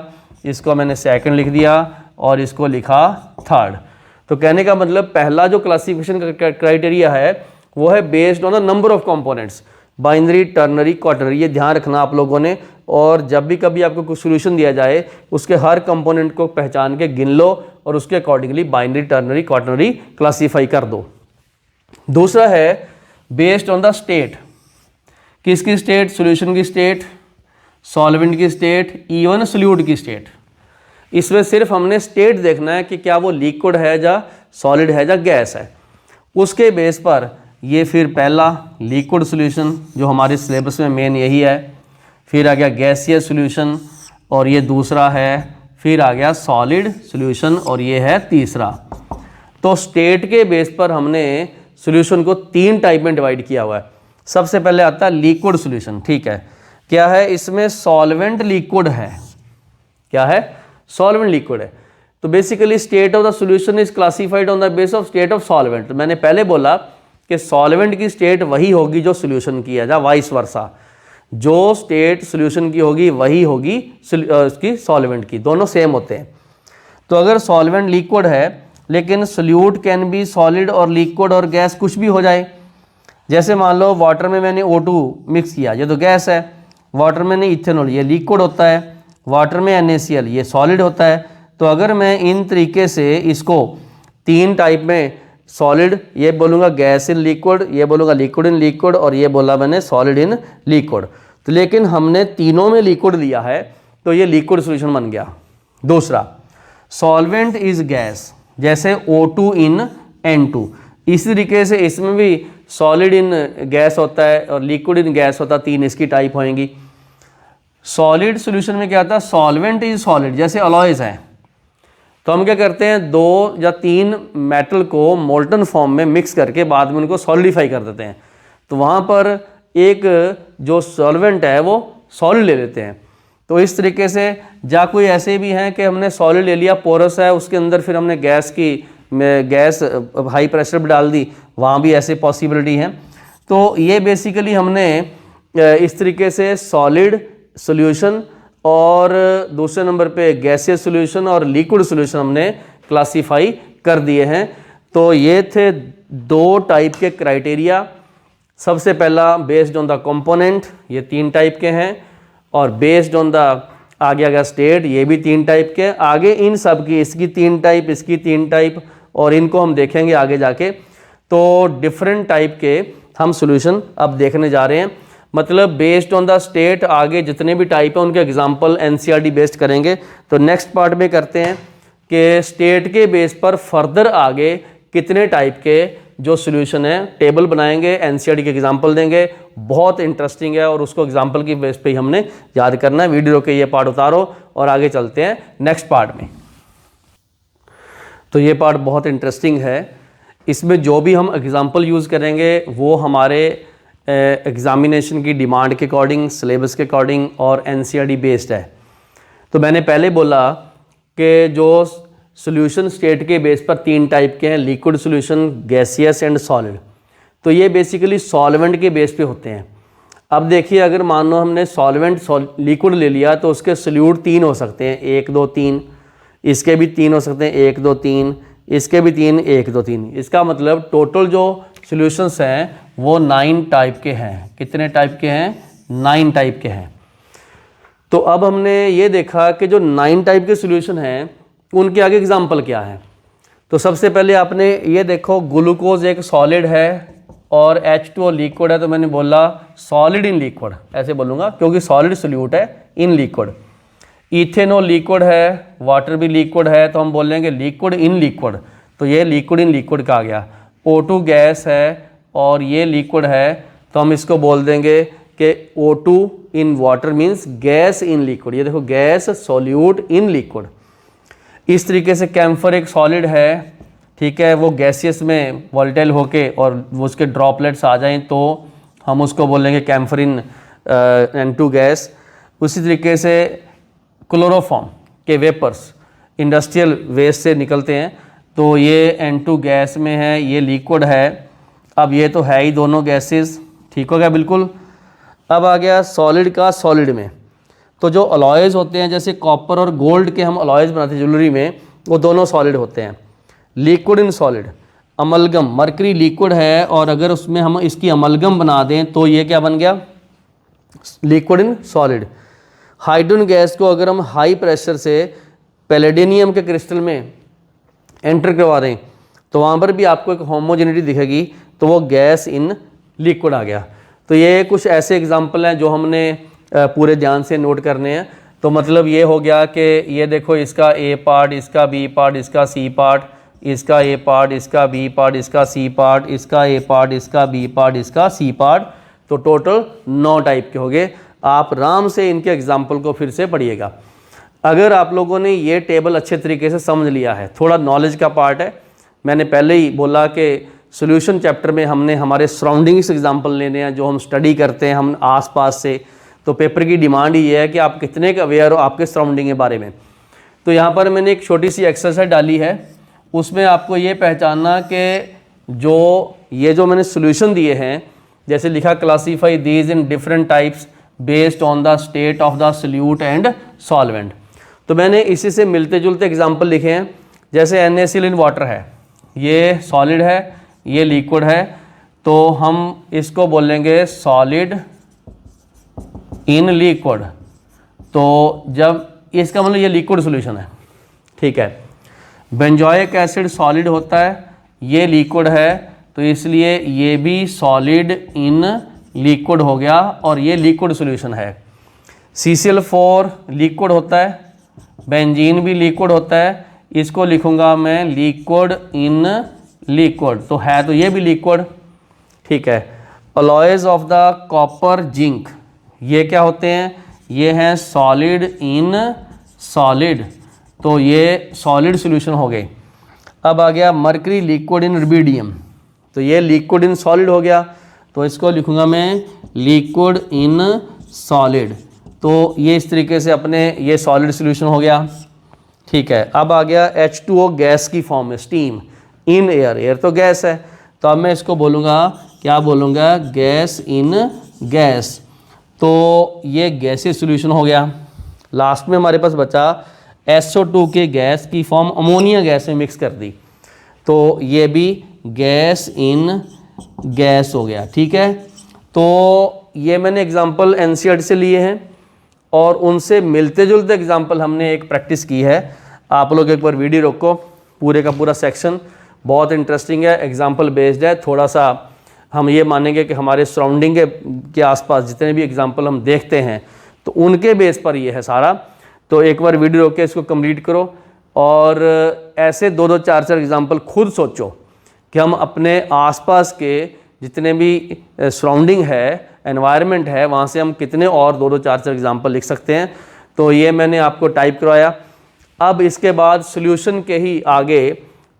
इसको मैंने सेकंड लिख दिया और इसको लिखा थर्ड। तो कहने का मतलब पहला जो क्लासिफिकेशन का क्राइटेरिया है वो है based on the number of components, binary, ternary, quaternary, ये ध्यान रखना आप लोगों ने। और जब भी कभी आपको कुछ सॉल्यूशन दिया जाए उसके हर कंपोनेंट को पहचान के गिन लो और उसके accordingly binary, ternary, quaternary classify कर दो। दूसरा है बेस्ड ऑन द स्टेट, किसकी स्टेट, सॉल्यूशन की स्टेट, सॉल्वेंट की स्टेट, इवन सॉल्यूट की स्टेट। इसमें सिर्फ हमने स्टेट देखना है कि क्या वो लिक्विड है या सॉलिड है या गैस है। उसके बेस पर ये फिर पहला लिक्विड सॉल्यूशन जो हमारे सिलेबस में मेन यही है, फिर आ गया गैसियस सॉल्यूशन और ये दूसरा है, फिर आ गया सॉलिड सॉल्यूशन और ये है तीसरा। तो स्टेट के बेस पर हमने सॉल्यूशन को 3 टाइप में डिवाइड किया हुआ है। सबसे पहले आता है लिक्विड सॉल्यूशन, ठीक है। क्या है इसमें, सॉल्वेंट लिक्विड है। क्या है, सॉल्वेंट लिक्विड है। तो basically state of the solution is classified on the base of state of solvent. मैंने पहले बोला कि सॉल्वेंट की स्टेट वही होगी जो सॉल्यूशन की है, या वाइस वर्सा, जो स्टेट सॉल्यूशन की होगी वही होगी उसकी सॉल्वेंट की, दोनों सेम होते हैं। तो अगर सॉल्वेंट लिक्विड है लेकिन सोल्यूट कैन बी सॉलिड और लिक्विड और गैस कुछ भी हो जाए। जैसे मान लो वाटर में मैंने O2 मिक्स किया, ये तो गैस है, वाटर में नहीं इथेनॉल, ये लिक्विड होता है, वाटर में NaCl, ये सॉलिड होता है। तो अगर मैं इन तरीके से इसको 3 टाइप में, सॉलिड, ये बोलूँगा गैस इन लिक्विड, ये बोलूँगा लिक्विड इन लिक्विड और ये बोला मैंने सॉलिड इन लिक्विड। तो लेकिन हमने तीनों में लिक्विड लिया है तो ये लिक्विड सॉल्यूशन बन गया। दूसरा, सॉल्वेंट इज गैस, जैसे O2 इन N2। इसी तरीके से इसमें भी सॉलिड इन गैस होता है और लिक्विड इन गैस होता है, 3 इसकी टाइप होएंगी। सॉलिड सॉल्यूशन में क्या आता है, सॉल्वेंट इज सॉलिड, जैसे अलॉयज है, तो हम क्या करते हैं 2 या 3 मेटल को मोल्टन फॉर्म में मिक्स करके बाद में उनको सॉलिडिफाई कर देते हैं। तो वहाँ पर एक जो सॉल्वेंट है वो सॉलिड ले लेते हैं। तो इस तरीके से जा कोई ऐसे भी हैं कि हमने सॉलिड ले लिया, पोरस है, उसके अंदर फिर हमने गैस हाई प्रेशर पर डाल दी, वहाँ भी ऐसे पॉसिबिलिटी हैं। तो ये बेसिकली हमने इस तरीके से सॉलिड सॉल्यूशन और दूसरे नंबर पे गैसियस सॉल्यूशन और लिक्विड सॉल्यूशन हमने क्लासीफाई कर दिए हैं। तो ये थे 2 टाइप के क्राइटेरिया। सबसे पहला बेस्ड ऑन द कंपोनेंट, ये 3 टाइप के हैं, और बेस्ड ऑन द आगे आ गया स्टेट, ये भी 3 टाइप के। आगे इन सब की, इसकी 3 टाइप, इसकी 3 टाइप, और इनको हम देखेंगे आगे जाके। तो डिफरेंट टाइप के हम सॉल्यूशन अब देखने जा रहे हैं। मतलब बेस्ड ऑन द स्टेट आगे जितने भी टाइप हैं उनके एग्जांपल एनसीईआरटी बेस्ड करेंगे। तो नेक्स्ट पार्ट में करते हैं कि स्टेट के बेस पर फर्दर आगे कितने टाइप के जो सॉल्यूशन है टेबल बनाएंगे, एनसीईआरटी के एग्जांपल देंगे। बहुत इंटरेस्टिंग है और उसको एग्जांपल की बेस पे ही हमने याद करना है। वीडियो के ये पार्ट उतारो और आगे चलते हैं नेक्स्ट पार्ट में। तो ये पार्ट बहुत इंटरेस्टिंग है। इसमें जो भी हम एग्जांपल यूज़ करेंगे वो हमारे एग्जामिनेशन की डिमांड के अकॉर्डिंग, सिलेबस के अकॉर्डिंग और एनसीईआरटी बेस्ड है। तो मैंने पहले बोला कि जो सॉल्यूशन स्टेट के बेस पर 3 टाइप के हैं, liquid solution, gaseous and solid. तो ये बेसिकली सॉल्वेंट के बेस पे होते हैं। अब देखिए, अगर मान लो हमने सॉल्वेंट लिक्विड ले लिया तो उसके सॉल्यूट 3 हो सकते हैं, 1 2 3। इसके भी 3 हो सकते हैं, 1 2 3। इसके भी 3, 1 2 3। इसका मतलब टोटल जो सॉल्यूशंस हैं वो 9 टाइप के हैं। कितने टाइप के हैं? 9 टाइप के हैं। तो अब हमने ये देखा कि जो 9 टाइप के सॉल्यूशन हैं उनके आगे एग्जाम्पल क्या है। तो सबसे पहले आपने ये देखो, ग्लूकोज एक सॉलिड है और H2O लिक्विड है। तो मैंने बोला सॉलिड इन लिक्विड, ऐसे बोलूँगा क्योंकि सॉलिड सोल्यूट है इन लिक्विड। इथेनॉल लिक्विड है, वाटर भी लिक्विड है, तो हम बोलेंगे लिक्विड इन लिक्विड। तो ये लिक्विड इन लिक्विड का आ गया। O2 गैस है और ये लिक्विड है, तो हम इसको बोल देंगे कि O2 in water means gas in liquid. ये देखो, गैस सोल्यूट इन लिक्विड। इस तरीके से कैम्फर एक सॉलिड है, ठीक है, वो गैसियस में वोलेटाइल होके और उसके ड्रॉपलेट्स आ जाएं तो हम उसको बोलेंगे कैम्फर इन N2 गैस। उसी तरीके से क्लोरोफॉर्म के वेपर्स इंडस्ट्रियल वेस्ट से निकलते हैं, तो ये N2 गैस में है, ये लिक्विड है। अब ये तो है ही दोनों गैसेस, ठीक हो गया बिल्कुल। अब आ गया सॉलिड का सॉलिड में। तो जो अलॉयज़ होते हैं, जैसे कॉपर और गोल्ड के हम अलॉयज़ बनाते हैं ज्वेलरी में, वो दोनों सॉलिड होते हैं। Liquid in solid, amalgam, mercury liquid है और अगर उसमें हम इसकी अमलगम बना दें तो ये क्या बन गया? Liquid in solid. Hydrogen gas को अगर हम हाई प्रेशर से पैलेडियम के क्रिस्टल में एंटर करवा दें तो वहाँ पर भी आपको एक होमोजेनिटी दिखेगी, तो वो गैस इन लिक्विड आ गया। तो ये कुछ ऐसे एग्जाम्पल हैं जो हमने पूरे ध्यान से नोट करने हैं। तो मतलब ये हो गया कि ये देखो, इसका ए पार्ट, इसका बी पार्ट, इसका सी पार्ट, इसका ए पार्ट, इसका बी पार्ट, इसका सी पार्ट, इसका ए पार्ट, इसका बी पार्ट, इसका सी पार्ट। तो टोटल 9 टाइप के हो गए। आप आराम से इनके एग्जाम्पल को फिर से पढ़िएगा। अगर आप लोगों ने ये टेबल अच्छे तरीके से समझ लिया है, थोड़ा नॉलेज का पार्ट है। मैंने पहले ही बोला कि सॉल्यूशन चैप्टर में हमने हमारे सराउंडिंग्स एग्जाम्पल लेने हैं, जो हम स्टडी करते हैं हम आसपास से। तो पेपर की डिमांड ये है कि आप कितने का अवेयर हो आपके सराउंडिंग के बारे में। तो यहाँ पर मैंने एक छोटी सी एक्सरसाइज डाली है, उसमें आपको ये पहचानना कि जो मैंने सॉल्यूशन दिए हैं, जैसे लिखा classify these in different types based on the state of the solute and solvent. तो मैंने इसी से मिलते जुलते एग्जाम्पल लिखे हैं। जैसे NaCl इन वाटर है, ये सॉलिड है, ये लिक्विड है, तो हम इसको बोलेंगे सॉलिड इन लिक्विड। तो जब इसका मतलब ये लिक्विड सॉल्यूशन है, ठीक है। बेंजोइक एसिड सॉलिड होता है, ये लिक्विड है, तो इसलिए ये भी सॉलिड इन लिक्विड हो गया और ये लिक्विड सॉल्यूशन है। CCl4 लिक्विड होता है, बेंजीन भी लिक्विड होता है, इसको लिखूंगा मैं लिक्विड इन लिक्विड, तो है तो ये भी लिक्विड, ठीक है। Alloys of the copper zinc, ये क्या होते हैं? ये हैं सॉलिड इन सॉलिड, तो ये सॉलिड सॉल्यूशन हो गए। अब आ गया मरकरी लिक्विड इन रुबिडियम, तो ये लिक्विड इन सॉलिड हो गया, तो इसको लिखूंगा मैं लिक्विड इन सॉलिड। तो ये इस तरीके से अपने ये सॉलिड सॉल्यूशन हो गया, ठीक है। अब आ गया H2O गैस की फॉर्म में, स्टीम इन एयर, एयर तो गैस है, तो अब मैं इसको बोलूँगा, क्या बोलूँगा? Gas in gas. तो ये गैसीय सॉल्यूशन हो गया। लास्ट में हमारे पास बचा SO2 के गैस की फॉर्म अमोनिया गैस में मिक्स कर दी, तो ये भी गैस इन गैस हो गया। ठीक है, तो ये मैंने एग्जांपल NCERT से लिए हैं और उनसे मिलते जुलते एग्जांपल हमने एक प्रैक्टिस की है। आप लोग एक बार वीडियो रोको, पूरे का पूरा सेक्शन बहुत इंटरेस्टिंग है, एग्जांपल बेस्ड है। थोड़ा सा हम ये मानेंगे कि हमारे सराउंडिंग के आसपास जितने भी एग्जांपल हम देखते हैं तो उनके बेस पर ये है सारा। तो एक बार वीडियो रोक के इसको कंप्लीट करो और ऐसे 2-2 4-4 एग्जांपल खुद सोचो कि हम अपने आसपास के जितने भी सराउंडिंग है, एनवायरनमेंट है, वहाँ से हम कितने और 2-2 4-4 एग्जांपल लिख सकते हैं। तो ये मैंने आपको टाइप करवाया। अब इसके बाद सॉल्यूशन के ही आगे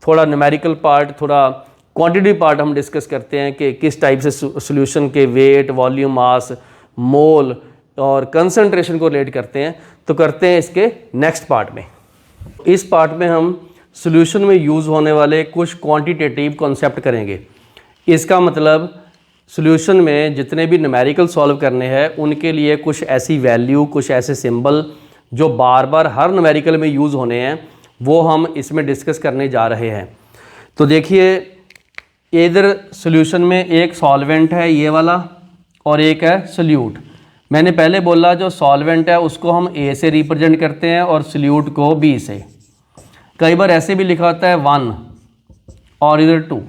थोड़ा न्यूमेरिकल पार्ट, थोड़ा क्वांटिटी पार्ट हम डिस्कस करते हैं कि किस टाइप से सॉल्यूशन के वेट, वॉल्यूम, मास, मोल और कंसंट्रेशन को रिलेट करते हैं। तो करते हैं इसके नेक्स्ट पार्ट में। इस पार्ट में हम सॉल्यूशन में यूज़ होने वाले कुछ क्वांटिटेटिव कॉन्सेप्ट करेंगे। इसका मतलब सॉल्यूशन में जितने भी न्यूमेरिकल सॉल्व करने हैं उनके लिए कुछ ऐसी वैल्यू, कुछ ऐसे सिंबल जो बार बार हर न्यूमेरिकल में यूज़ होने हैं, वो हम इसमें डिस्कस करने जा रहे हैं। तो देखिए, इधर सॉल्यूशन में एक सॉल्वेंट है ये वाला और एक है सोल्यूट। मैंने पहले बोला जो सॉल्वेंट है उसको हम A से रिप्रेजेंट करते हैं और सोल्यूट को B से। कई बार ऐसे भी लिखा होता है 1 और इधर 2।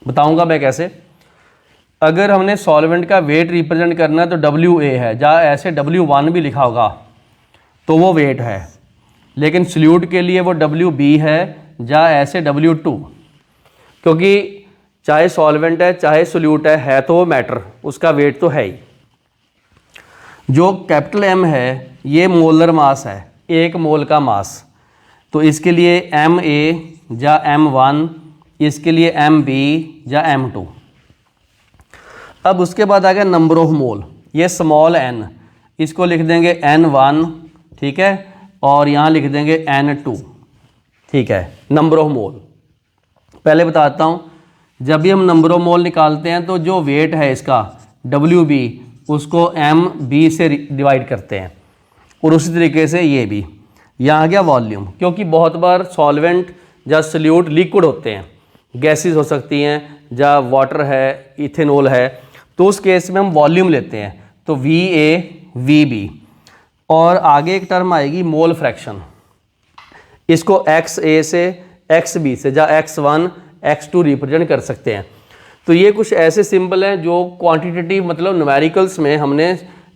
बताऊंगा मैं कैसे। अगर हमने सॉल्वेंट का वेट रिप्रेजेंट करना है तो WA है, जहाँ ऐसे W1 भी लिखा होगा तो वो वेट है, लेकिन सोल्यूट के लिए वो WB है, जहाँ ऐसे W2, क्योंकि चाहे सॉल्वेंट है चाहे सोल्यूट है तो वो मैटर, उसका वेट तो है ही। जो कैपिटल M है ये मोलर मास है, 1 मोल का मास, तो इसके लिए MA या M1, इसके लिए MB या M2। अब उसके बाद आ गया नंबर ऑफ मोल, ये स्मॉल n, इसको लिख देंगे N1, ठीक है, और यहाँ लिख देंगे N2, ठीक है, नंबर ऑफ मोल। पहले बताता हूँ, जब भी हम नंबर ऑफ मोल निकालते हैं तो जो वेट है इसका WB उसको MB से डिवाइड करते हैं, और उसी तरीके से ये भी। यहाँ आ गया वॉल्यूम, क्योंकि बहुत बार सॉल्वेंट या सोल्यूट लिक्विड होते हैं, गैसेस हो सकती हैं, या वाटर है, इथेनॉल है, तो उस केस में हम वॉल्यूम लेते हैं, तो VA VB। और आगे एक टर्म आएगी मोल फ्रैक्शन, इसको XA से XB से या X1 X2 रिप्रेजेंट कर सकते हैं। तो ये कुछ ऐसे सिंबल हैं जो क्वांटिटेटिव मतलब न्यूमेरिकल्स में हमने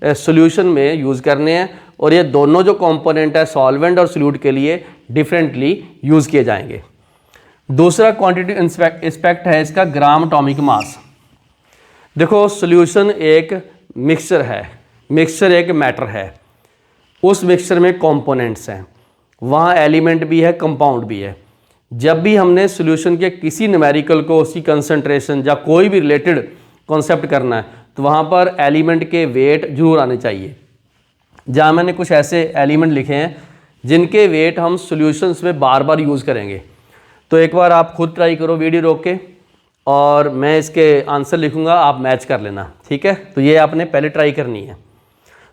सॉल्यूशन में यूज़ करने हैं, और ये दोनों जो कंपोनेंट है सॉल्वेंट और सोल्यूट के लिए डिफरेंटली यूज़ किए जाएंगे। दूसरा क्वांटिटेटिव एस्पेक्ट है इसका ग्राम एटॉमिक मास। देखो, सॉल्यूशन एक मिक्सचर है, मिक्सचर एक मैटर है, उस मिक्सचर में कंपोनेंट्स हैं, वहाँ एलिमेंट भी है, कंपाउंड भी है। जब भी हमने सॉल्यूशन के किसी न्यूमेरिकल को उसकी कंसंट्रेशन या कोई भी रिलेटेड कॉन्सेप्ट करना है तो वहाँ पर एलिमेंट के वेट जरूर आने चाहिए। जहाँ मैंने कुछ ऐसे एलिमेंट लिखे हैं जिनके वेट हम सॉल्यूशंस में बार बार यूज़ करेंगे। तो एक बार आप खुद ट्राई करो वीडियो रोक के, और मैं इसके आंसर लिखूँगा, आप मैच कर लेना, ठीक है। तो ये आपने पहले ट्राई करनी है।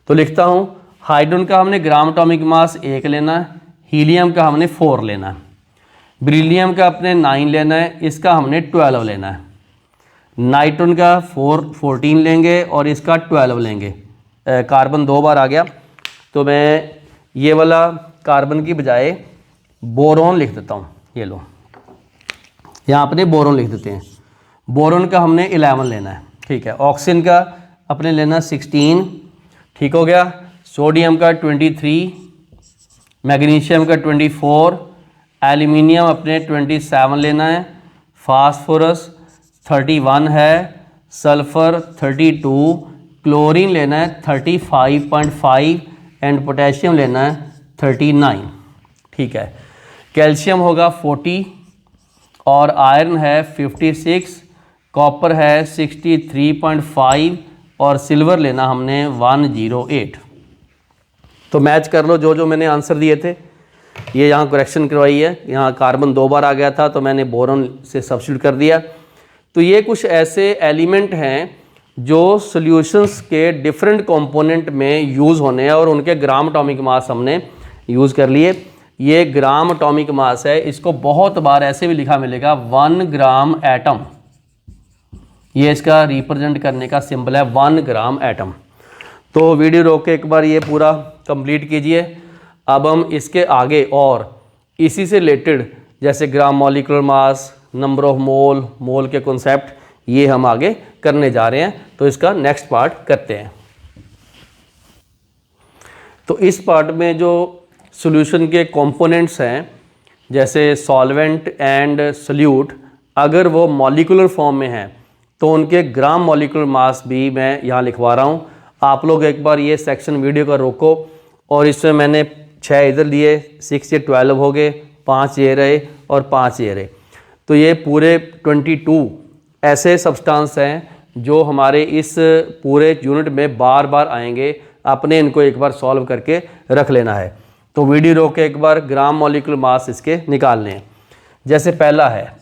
तो लिखता हूँ, हाइड्रोजन का हमने ग्राम एटॉमिक मास 1 लेना है, हीलियम का हमने 4 लेना है, बेरिलियम का अपने 9 लेना है, इसका हमने 12 लेना है, नाइट्रोजन का 14 लेंगे और इसका 12 लेंगे। कार्बन 2 बार आ गया, तो मैं ये वाला कार्बन की बजाय बोरोन लिख देता हूँ। ये लो, यहाँ अपने बोरोन लिख देते हैं। बोरोन का हमने 11 लेना है, ठीक है। ऑक्सीजन का अपने लेना 16, ठीक हो गया। सोडियम का 23, मैग्नीशियम का 24, एल्यूमिनियम अपने 27 लेना है, फास्फोरस 31 है, सल्फर 32, क्लोरीन लेना है 35.5 एंड पोटेशियम लेना है 39, ठीक है। कैल्शियम होगा 40 और आयरन है 56, कॉपर है 63.5 और सिल्वर लेना हमने 108। तो मैच कर लो जो जो मैंने आंसर दिए थे। ये यहाँ करेक्शन करवाई है, यहाँ कार्बन 2 बार आ गया था तो मैंने बोरॉन से सब्स्टिट्यूट कर दिया। तो ये कुछ ऐसे एलिमेंट हैं जो सॉल्यूशंस के डिफरेंट कंपोनेंट में यूज़ होने हैं और उनके ग्राम एटॉमिक मास हमने यूज़ कर लिए। ये ग्राम एटॉमिक मास है, इसको बहुत बार ऐसे भी लिखा मिलेगा 1 ग्राम एटम, ये इसका रिप्रेजेंट करने का सिंबल है 1 ग्राम एटम। तो वीडियो रोक के एक बार ये पूरा कंप्लीट कीजिए। अब हम इसके आगे और इसी से रिलेटेड जैसे gram molecular mass, number of mole, mole के कॉन्सेप्ट, ये हम आगे करने जा रहे हैं। तो इसका नेक्स्ट पार्ट करते हैं। तो इस पार्ट में जो सॉल्यूशन के कंपोनेंट्स हैं जैसे सॉल्वेंट एंड सोल्यूट, अगर वो मॉलिक्यूलर फॉर्म में हैं तो उनके ग्राम मॉलिक्यूलर मास भी मैं यहाँ लिखवा रहा हूँ। आप लोग एक बार ये सेक्शन वीडियो का रोको, और इसमें मैंने 6 इधर लिए, 6 ये 12 हो गए, 5 ये रहे और 5 ये रहे। तो ये पूरे 22 ऐसे सब्सटेंस हैं जो हमारे इस पूरे यूनिट में बार बार आएंगे। आपने इनको एक बार सॉल्व करके रख लेना है। तो वीडियो रोक के एक बार ग्राम मॉलिक्यूलर मास इसके निकालने हैं। जैसे पहला है,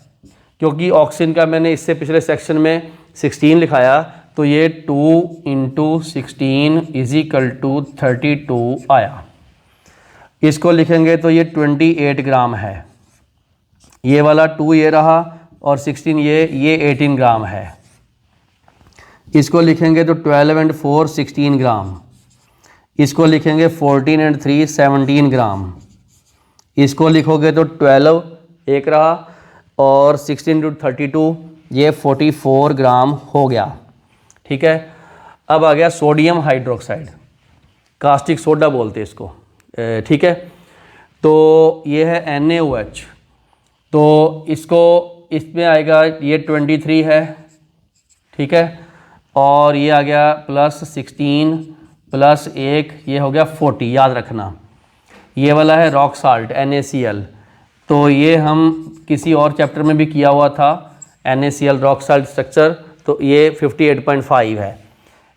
क्योंकि ऑक्सीजन का मैंने इससे पिछले सेक्शन में 16 लिखाया, तो ये 2 × 16 = 32 आया। इसको लिखेंगे तो ये 28 ग्राम है। ये वाला 2 ये रहा और 16 ये 18 ग्राम है। इसको लिखेंगे तो 12 × 4 16 ग्राम। इसको लिखेंगे 14 × 3 17 ग्राम। इसको लिखोगे तो 12 एक रहा और 16 × 32 ये 44 ग्राम हो गया। ठीक है। अब आ गया सोडियम हाइड्रोक्साइड, कास्टिक सोडा बोलते हैं इसको। ठीक है। तो ये है NaOH। तो इसको इसमें आएगा ये 23 है। ठीक है। और ये आ गया +16 + 1 ये हो गया 40, याद रखना। ये वाला है रॉक साल्ट NaCl। तो ये हम किसी और चैप्टर में भी किया हुआ था, NaCl रॉक साल्ट स्ट्रक्चर। तो ये 58.5 है।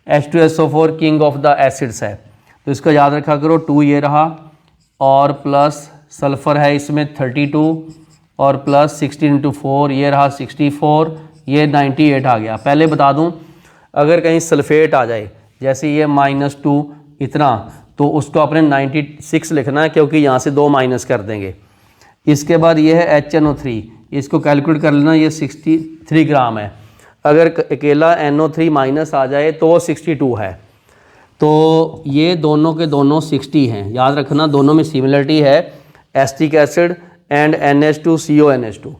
H2SO4 king of the acids है, तो इसको याद रखा करो। 2 ये रहा और प्लस सल्फ़र है इसमें 32 और प्लस 16 × 4 ये रहा 64, ये 98 आ गया। पहले बता दूं, अगर कहीं सल्फेट आ जाए जैसे ये -2 इतना, तो उसको अपने 96 लिखना है, क्योंकि यहाँ से 2 माइनस कर देंगे। इसके बाद ये है HNO3, इसको कैलकुलेट कर लेना, ये 63 ग्राम है। अगर अकेला NO3 माइनस आ जाए तो वो 62 है। तो ये दोनों के दोनों 60 हैं, याद रखना। दोनों में सिमिलरिटी है, एसिटिक एसिड एंड NH2CONH2।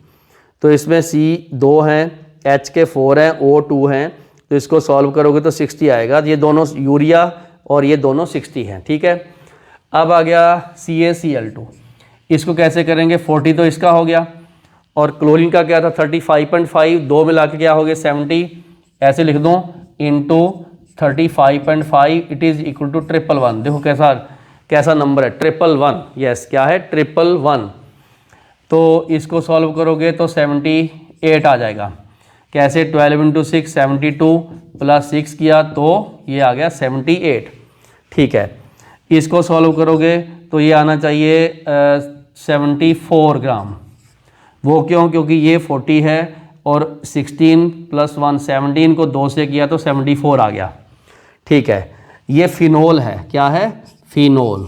तो इसमें C 2 हैं, H के 4 हैं, O 2 हैं। तो इसको सॉल्व करोगे तो 60 आएगा। ये दोनों यूरिया और ये दोनों 60 हैं। ठीक है। अब आ गया CaCl2। इसको कैसे करेंगे? 40 तो इसका हो गया, और क्लोरीन का क्या था 35.5, 2 मिला के क्या हो गया 70। ऐसे लिख दूँ into 35.5 it is equal to 111। देखो कैसा नंबर है 111। यस, क्या है 111। तो इसको सॉल्व करोगे तो 78 आ जाएगा। कैसे? 12 × 6 72 + 6 किया तो ये आ गया 78। ठीक है। इसको सॉल्व करोगे तो ये आना चाहिए 74 ग्राम। वो क्यों? क्योंकि ये 40 है और 16 + 1 17 को 2 से किया तो 74 आ गया। ठीक है। ये फिनोल है। क्या है? फिनोल।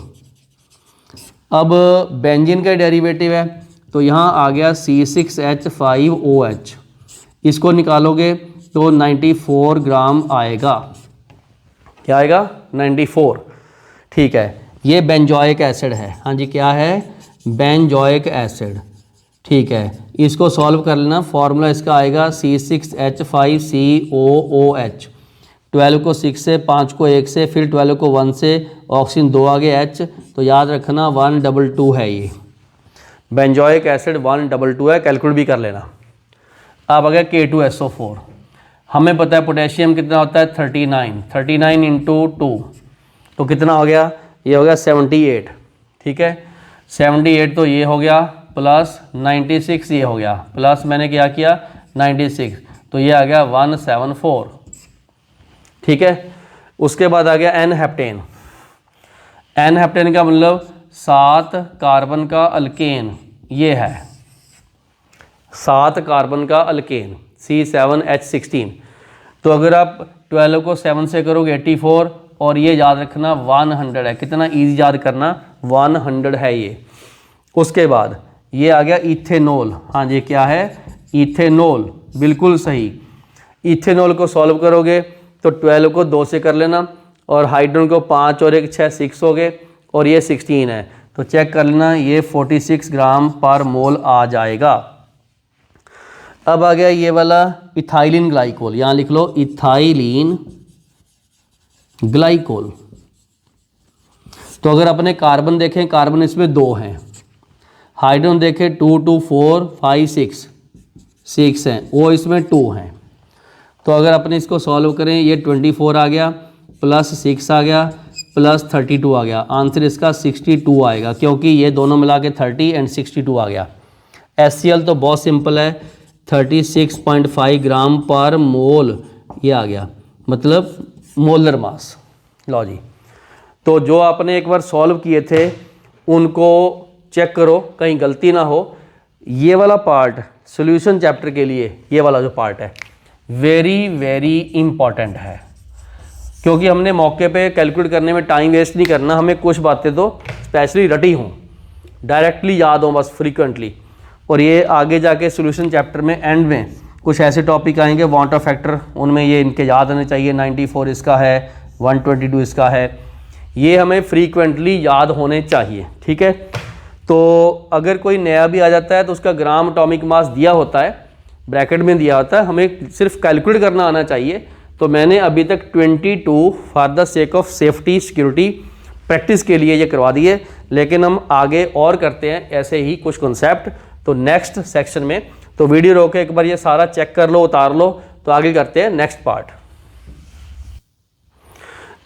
अब बेंजीन का डेरिवेटिव है, तो यहाँ आ गया C6H5OH। इसको निकालोगे तो 94 ग्राम आएगा। क्या आएगा? 94। ठीक है। ये बेंजोइक एसिड है। हाँ जी, क्या है? Benzoic acid. ठीक है। इसको सॉल्व कर लेना। फॉर्मूला इसका आएगा C6H5COOH। 12 को 6 से, 5 को 1 से, फिर 12 को 1 से, ऑक्सीजन 2 आगे H, तो याद रखना 122 है। ये बेंजोइक एसिड 122 है, कैलकुलेट भी कर लेना। अब आ गया K2SO4। हमें पता है पोटेशियम कितना होता है 39 × 2, तो कितना हो गया? ये हो गया 78। ठीक है। 78 तो ये हो गया, प्लस 96 ये हो गया, प्लस मैंने क्या किया 96, तो ये आ गया 174। ठीक है। उसके बाद आ गया एन हेप्टेन। एन हेप्टेन का मतलब 7 कार्बन का अल्केन। ये है 7 कार्बन का अल्केन C7H16। तो अगर आप 12 को 7 से करोगे 84, और ये याद रखना 100 है। कितना इजी याद करना, 100 है ये। उसके बाद ये आ गया इथेनॉल। हाँ जी, क्या है, इथेनॉल, बिल्कुल सही। इथेनॉल को सॉल्व करोगे तो 12 को 2 से कर लेना, और हाइड्रोजन को 5 और 1 6 6 हो गए, और ये 16 है, तो चेक कर लेना, ये 46 ग्राम पर मोल आ जाएगा। अब आ गया ये वाला इथाइलिन ग्लाइकोल, यहाँ लिख लो इथाइलिन ग्लाइकोल। तो अगर अपने कार्बन देखें, कार्बन इसमें 2 हैं, हाइड्रोजन देखें 2 2 4 5 6 हैं, वो इसमें 2 हैं। तो अगर अपने इसको सॉल्व करें, ये 24 आ गया प्लस 6 आ गया प्लस 32 आ गया, आंसर इसका 62 आएगा, क्योंकि ये दोनों मिला के 30 एंड 62 आ गया। HCl तो बहुत सिंपल है, 36.5 ग्राम पर मोल ये आ गया, मतलब मोलर मास। लो जी, तो जो आपने एक बार सॉल्व किए थे उनको चेक करो, कहीं गलती ना हो। ये वाला पार्ट सॉल्यूशन चैप्टर के लिए, ये वाला जो पार्ट है वेरी वेरी इंपॉर्टेंट है, क्योंकि हमने मौके पे कैलकुलेट करने में टाइम वेस्ट नहीं करना। हमें कुछ बातें तो स्पेशली रटी हों, डायरेक्टली याद हों बस फ्रीक्वेंटली। और ये आगे जाके सॉल्यूशन चैप्टर में एंड में कुछ ऐसे टॉपिक आएंगे वांट ऑफ फैक्टर, उनमें ये इनके याद आने चाहिए। 94 इसका है, 122 इसका है, ये हमें फ्रीक्वेंटली याद होने चाहिए, ठीक है। तो अगर कोई नया भी आ जाता है तो उसका ग्राम एटॉमिक मास दिया होता है, ब्रैकेट में दिया होता है, हमें सिर्फ कैलकुलेट करना आना चाहिए। तो मैंने अभी तक 22 for the sake of safety security practice के लिए ये करवा दिए, लेकिन हम आगे और करते हैं ऐसे ही कुछ कॉन्सेप्ट, तो नेक्स्ट सेक्शन में। तो वीडियो रोक के एक बार ये सारा चेक कर लो, उतार लो, तो आगे करते हैं नेक्स्ट पार्ट।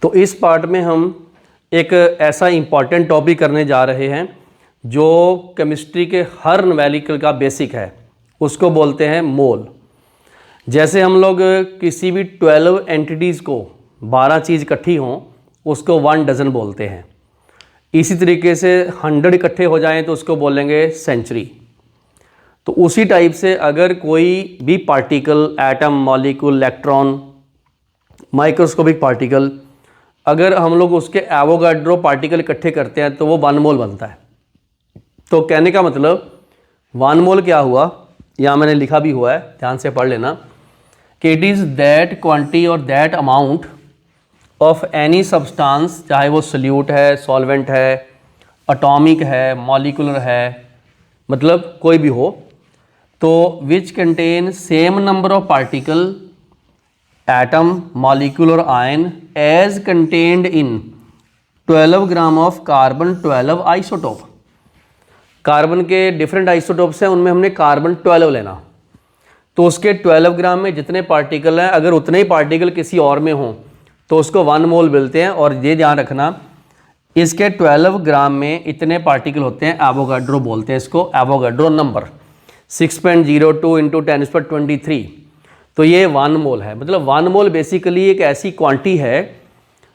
तो इस पार्ट में हम एक ऐसा इंपॉर्टेंट टॉपिक करने जा रहे हैं जो केमिस्ट्री के हर नॉवेलिकल का बेसिक है, उसको बोलते हैं मोल। जैसे हम लोग किसी भी 12 एंटिटीज़ को 12 चीज़ इकट्ठी हों उसको 1 डजन बोलते हैं। इसी तरीके से 100 इकट्ठे हो जाएं तो उसको बोलेंगे सेंचुरी। तो उसी टाइप से अगर कोई भी particle, atom, molecule, electron, microscopic particle, अगर हम लोग उसके एवोगाड्रो पार्टिकल इकट्ठे करते हैं तो वो 1 मोल बनता है। तो कहने का मतलब 1 मोल क्या हुआ, यहाँ मैंने लिखा भी हुआ है, ध्यान से पढ़ लेना, कि इट इज़ दैट क्वांटिटी और that amount of any substance, चाहे वो सल्यूट है, सॉल्वेंट है, एटॉमिक है, मॉलिकुलर है, मतलब कोई भी हो, तो which contain same number of particle, atom, molecule और ion as contained in 12 gram of carbon 12 isotope. Carbon के डिफरेंट आइसोटोप्स हैं, उनमें हमने कार्बन 12 लेना, तो उसके 12 ग्राम में जितने पार्टिकल हैं, अगर उतने ही पार्टिकल किसी और में हों तो उसको 1 मोल मिलते हैं। और ये ध्यान रखना, इसके 12 ग्राम में इतने पार्टिकल होते हैं, एवोगाड्रो बोलते हैं इसको, एवोगाड्रो नंबर 6.02 इंटू 10⁻23, तो ये 1 मोल है। मतलब 1 मोल बेसिकली एक ऐसी क्वांटिटी है,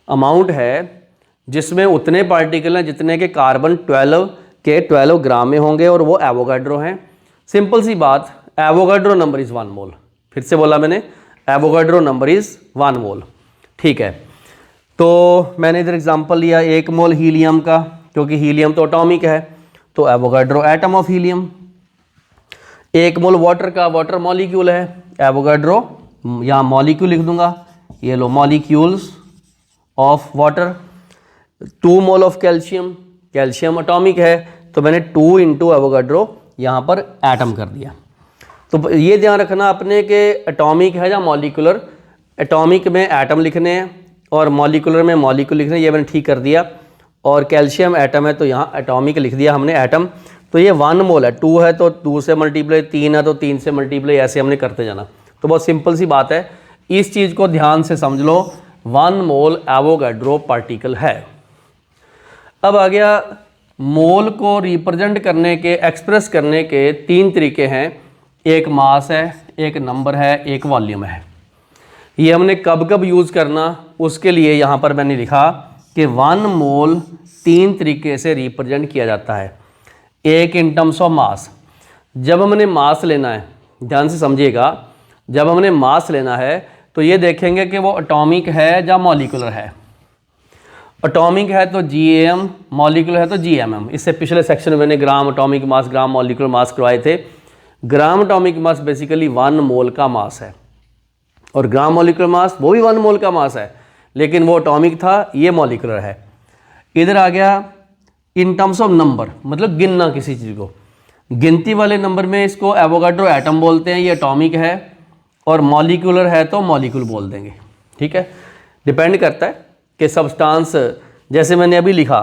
अमाउंट है, जिसमें उतने पार्टिकल हैं जितने के कार्बन 12 के 12 ग्राम में होंगे, और वो एवोगाड्रो हैं। सिंपल सी बात, एवोगाड्रो नंबर इज़ 1 मोल। फिर से बोला मैंने, एवोगाड्रो नंबर इज़ 1 मोल, ठीक है। तो मैंने इधर एग्जांपल लिया 1 मोल हीलियम का, क्योंकि हीलियम तो एटॉमिक है, तो Avogadro atom of helium. 1 mole water का, वाटर मॉलिक्यूल है, एवोगाड्रो, यहाँ मॉलिक्यूल लिख दूंगा, ये लो molecules of water. 2 mole of calcium, calcium atomic है, तो मैंने 2 इंटू एवोगाड्रो यहाँ पर एटम कर दिया। तो ये ध्यान रखना आपने कि एटॉमिक है या मॉलिकुलर, एटॉमिक में एटम लिखने हैं और मॉलिकुलर में मॉलिक्यूल लिखने हैं, ये मैंने ठीक कर दिया। और कैल्शियम एटम है तो यहाँ एटॉमिक लिख दिया हमने एटम। तो ये 1 मोल है, 2 है तो 2 से मल्टीप्लाई, 3 है तो 3 से मल्टीप्लाई, ऐसे हमने करते जाना। तो बहुत सिंपल सी बात है, इस चीज़ को ध्यान से समझ लो, 1 मोल एवोगाड्रो पार्टिकल है। अब आ गया, मोल को रिप्रेजेंट करने के, एक्सप्रेस करने के 3 तरीके हैं। एक मास है, एक नंबर है, एक वॉल्यूम है। ये हमने कब कब यूज़ करना, उसके लिए यहाँ पर मैंने लिखा कि 1 मोल 3 तरीके से रिप्रेजेंट किया जाता है। एक इन टर्म्स ऑफ मास, जब हमने मास लेना है, ध्यान से समझिएगा, जब हमने मास लेना है तो ये देखेंगे कि वो एटॉमिक है या मॉलिकुलर है। एटॉमिक है तो GAM, मॉलिक्यूलर है तो GMM। इससे पिछले सेक्शन में मैंने ग्राम एटॉमिक मास, ग्राम मॉलिक्यूलर मास करवाए थे। ग्राम एटॉमिक मास बेसिकली 1 मोल का मास है और ग्राम मॉलिक्यूलर मास वो भी 1 मोल का मास है, लेकिन वो एटॉमिक था, ये मॉलिक्यूलर है। इधर आ गया इन टर्म्स ऑफ नंबर, मतलब गिनना किसी चीज़ को। गिनती वाले नंबर में इसको एवोगाड्रो एटम बोलते हैं, ये एटॉमिक है, और मॉलिक्यूलर है तो मॉलिक्यूल बोल देंगे। ठीक है, डिपेंड करता है कि सब्सटेंस, जैसे मैंने अभी लिखा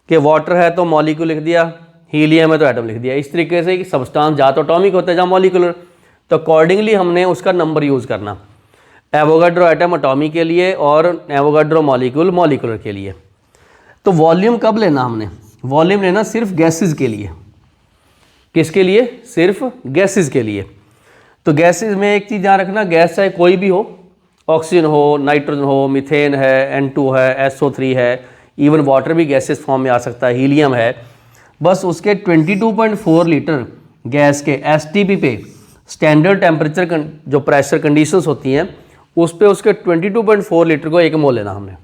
कि वाटर है तो मॉलिक्यूल लिख दिया, हीलियम है तो एटम लिख दिया। इस तरीके से सब्सटेंस या तो एटॉमिक होता है या मॉलिक्यूलर, तो अकॉर्डिंगली हमने उसका नंबर यूज़ करना। एवोगाड्रो एटम एटॉमिक के लिए और एवोगाड्रो मॉलिक्यूल मॉलिक्यूलर के लिए। तो वॉल्यूम कब लेना हमने? वॉल्यूम लेना सिर्फ गैसेस के लिए। किसके लिए? सिर्फ गैसेस के लिए। तो गैसेस में एक चीज़ ध्यान रखना, गैस चाहे कोई भी हो, ऑक्सीजन हो, नाइट्रोजन हो, मीथेन है, N2 है, SO3 है, इवन वाटर भी गैसेस फॉर्म में आ सकता है, हीलियम है। बस उसके 22.4 लीटर गैस के STP पे स्टैंडर्ड टेम्परेचर जो प्रेशर कंडीशंस होती हैं उस पे उसके 22.4 लीटर को 1 मोल लेना हमने।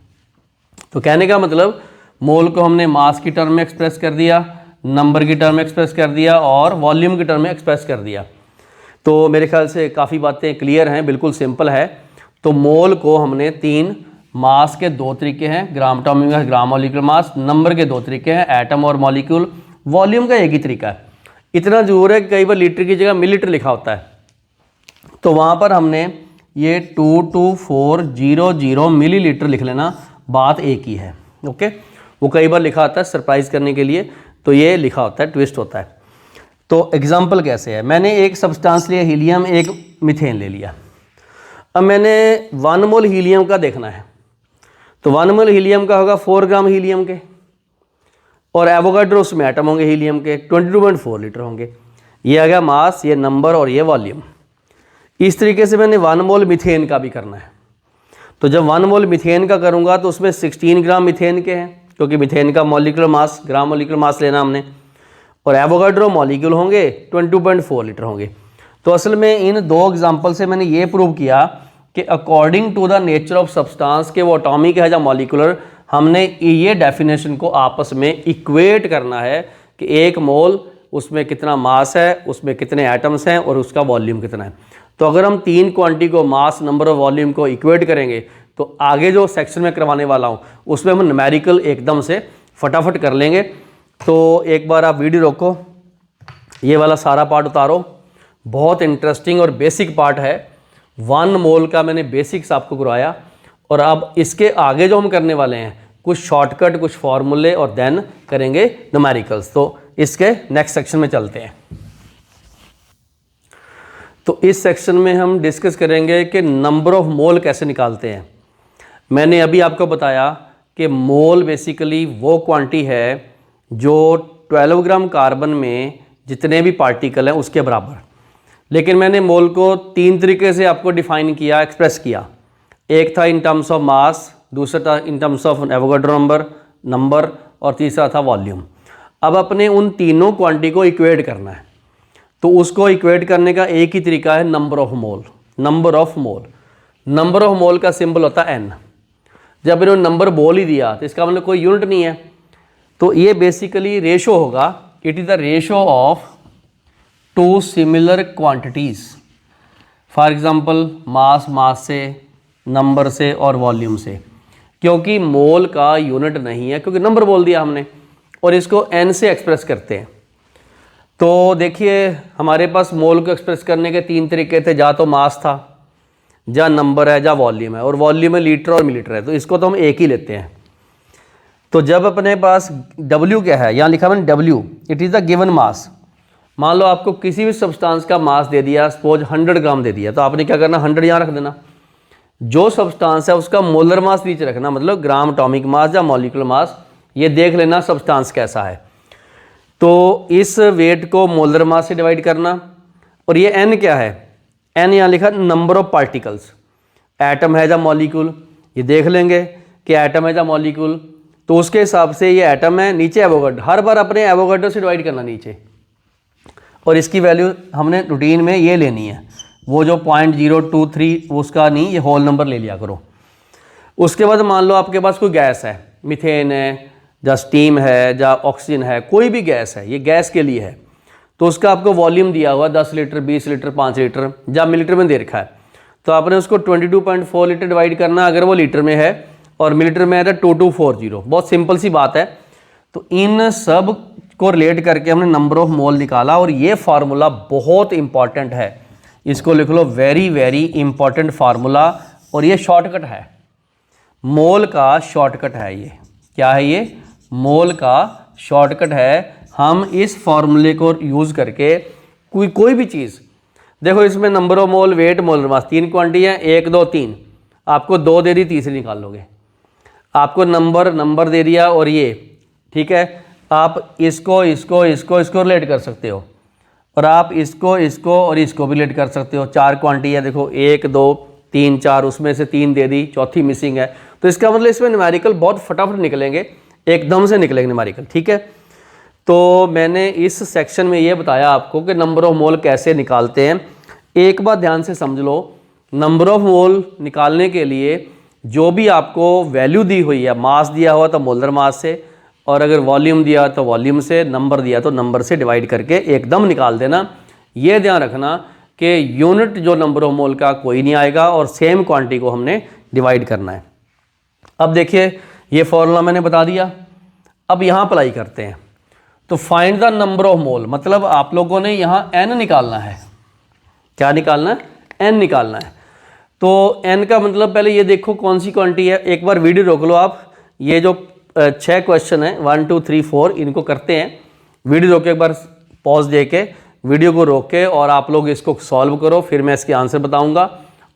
तो कहने का मतलब मोल को हमने मास की टर्म में एक्सप्रेस कर दिया, नंबर की टर्म में एक्सप्रेस कर दिया और वॉल्यूम की टर्म में एक्सप्रेस कर दिया। तो मेरे ख्याल से काफ़ी बातें क्लियर हैं, बिल्कुल सिंपल है। तो मोल को हमने 3, मास के 2 तरीके हैं, ग्राम एटॉमिक मास, ग्राम मॉलिक्यूलर मास, नंबर के 2 तरीके हैं, एटम और मॉलिक्यूल, वॉल्यूम का एक ही तरीका है। इतना जरूर है कि कई बार लीटर की जगह मिलीलीटर लिखा होता है, तो वहाँ पर हमने ये 22400 मिलीलीटर लिख लेना, बात एक ही है। ओके, वो कई बार लिखा होता है सरप्राइज करने के लिए, तो ये लिखा होता है, ट्विस्ट होता है। तो एग्जाम्पल कैसे है, मैंने एक सब्सटेंस लिया हीलियम, एक मीथेन ले लिया। अब मैंने 1 मोल हीलियम का देखना है, तो 1 मोल हीलियम का होगा 4 ग्राम हीलियम के, और एवोगाड्रो उसमें एटम होंगे हीलियम के, 22.4 लीटर होंगे। ये आ गया मास, ये नंबर और ये वॉल्यूम। इस तरीके से मैंने 1 मोल मीथेन का भी करना है। तो जब 1 मोल मीथेन का करूँगा तो उसमें 16 ग्राम मीथेन के हैं, क्योंकि मीथेन का मॉलिक्यूलर मास, ग्राम मॉलिक्यूलर मास लेना हमने, और एवोगाड्रो मॉलिक्यूल होंगे 22.4 लीटर होंगे। तो असल में इन 2 एग्जाम्पल से मैंने ये प्रूव किया कि according to the nature of substance के वो एटॉमिक है या मॉलिक्यूलर, हमने ये डेफिनेशन को आपस में इक्वेट करना है कि 1 मोल उसमें कितना मास है, उसमें कितने एटम्स हैं और उसका वॉल्यूम कितना है। तो अगर हम 3 क्वांटिटी को, मास, नंबर और वॉल्यूम को इक्वेट करेंगे तो आगे जो सेक्शन में करवाने वाला हूँ उसमें हम न्यूमेरिकल एकदम से फटाफट कर लेंगे। तो एक बार आप वीडियो रोको, ये वाला सारा पार्ट उतारो, बहुत इंटरेस्टिंग और बेसिक पार्ट है। 1 मोल का मैंने बेसिक्स आपको करवाया, और अब इसके आगे जो हम करने वाले हैं कुछ शॉर्टकट, कुछ फॉर्मूले, और देन करेंगे न्यूमेरिकल्स। तो इसके नेक्स्ट सेक्शन में चलते हैं। तो इस सेक्शन में हम डिस्कस करेंगे कि नंबर ऑफ मोल कैसे निकालते हैं। मैंने अभी आपको बताया कि मोल बेसिकली वो क्वांटिटी है जो 12 ग्राम कार्बन में जितने भी पार्टिकल हैं उसके बराबर। लेकिन मैंने मोल को 3 तरीके से आपको डिफाइन किया, एक्सप्रेस किया। एक था इन टर्म्स ऑफ मास, दूसरा था in terms of Avogadro number, और तीसरा था वॉल्यूम। अब अपने उन तीनों क्वांटिटी को इक्वेट करना है, तो उसको इक्वेट करने का एक ही तरीका है, number of mole. Number of mole, number of मोल का सिंबल होता है n। जब इन्होंने नंबर बोल ही दिया तो इसका मतलब कोई यूनिट नहीं है, तो ये बेसिकली रेशो होगा, it is the ratio of 2 similar quantities. For example mass, mass से, नंबर से और वॉल्यूम से। क्योंकि मोल का यूनिट नहीं है, क्योंकि नंबर बोल दिया हमने, और इसको n से एक्सप्रेस करते हैं। तो देखिए हमारे पास मोल को एक्सप्रेस करने के 3 तरीके थे, या तो मास था, या नंबर है, या वॉल्यूम है, और वॉल्यूम में लीटर और मिलीलीटर है, तो इसको तो हम एक ही लेते हैं। तो जब अपने पास W क्या है, यहाँ लिखा मैंने W, it is the given mass. मान लो आपको किसी भी सब्सटेंस का मास दे दिया, सपोज 100 ग्राम दे दिया, तो आपने क्या करना, 100 यहाँ रख देना। जो सब्सटेंस है उसका मोलर मास नीचे रखना, मतलब ग्राम एटॉमिक मास या मॉलिक्यूलर मास, ये देख लेना सब्सटेंस कैसा है। तो इस वेट को मोलर मास से डिवाइड करना, और ये n क्या है, n यहाँ लिखा नंबर ऑफ पार्टिकल्स। एटम है या मॉलिक्यूल, ये देख लेंगे कि एटम है या मॉलिक्यूल, तो उसके हिसाब से ये एटम है, नीचे एवोगाड्रो, हर बार अपने एवोगाड्रो से डिवाइड करना नीचे, और इसकी वैल्यू हमने रूटीन में ये लेनी है, वो जो 0.023 उसका नहीं, ये होल नंबर ले लिया करो। उसके बाद मान लो आपके पास कोई गैस है, मीथेन है या स्टीम है या ऑक्सीजन है, कोई भी गैस है, ये गैस के लिए है, तो उसका आपको वॉल्यूम दिया हुआ 10 लीटर, 20 लीटर, 5 लीटर या मिलीलीटर में दे रखा है, तो आपने उसको 22.4 लीटर डिवाइड करना अगर वो लीटर में है, और मिलीलीटर में है तो 2240। बहुत सिंपल सी बात है। तो इन सब को रिलेट करके हमने नंबर ऑफ मोल निकाला, और ये फार्मूला बहुत इंपॉर्टेंट है, इसको लिख लो, वेरी वेरी इंपॉर्टेंट फार्मूला, और ये शॉर्टकट है, मोल का शॉर्टकट है। ये क्या है? ये मोल का शॉर्टकट है। हम इस फार्मूले को यूज़ करके कोई भी चीज़, देखो इसमें number of mole, weight, molar mass, 3 quantity है, 1 2 3, आपको 2 दे दी, तीसरी निकाल लोगे। आपको नंबर दे दिया, और ये ठीक है, आप इसको रिलेट कर सकते हो, और आप इसको और इसको भी रिलेट कर सकते हो। 4 क्वांटिटी है, देखो 1 2 3 4, उसमें से 3 दे दी, चौथी मिसिंग है, तो इसका मतलब इसमें न्यूमेरिकल बहुत फटाफट निकलेंगे, एकदम से निकलेंगे न्यूमेरिकल। ठीक है, तो मैंने इस सेक्शन में ये बताया आपको कि नंबर ऑफ मोल कैसे निकालते हैं। एक बात ध्यान से समझ लो, नंबर ऑफ मोल निकालने के लिए जो भी आपको वैल्यू दी हुई है, मास दिया हुआ तो मोलर मास से, और अगर वॉल्यूम दिया तो वॉल्यूम से, नंबर दिया तो नंबर से डिवाइड करके एकदम निकाल देना। ये ध्यान रखना कि यूनिट जो नंबर ऑफ मोल का कोई नहीं आएगा, और सेम क्वांटिटी को हमने डिवाइड करना है। अब देखिए ये फॉर्मूला मैंने बता दिया, अब यहाँ अप्लाई करते हैं। तो फाइंड द नंबर ऑफ मोल, मतलब आप लोगों ने यहाँ n निकालना है। क्या निकालना है? n निकालना है। तो n का मतलब पहले ये देखो कौन सी क्वांटिटी है, एक बार वीडियो रोक लो आप। ये जो 6 क्वेश्चन है 1 2 3 4 इनको करते हैं, वीडियो रोक के एक बार पॉज दे के वीडियो को रोक के, और आप लोग इसको सॉल्व करो, फिर मैं इसके आंसर बताऊंगा,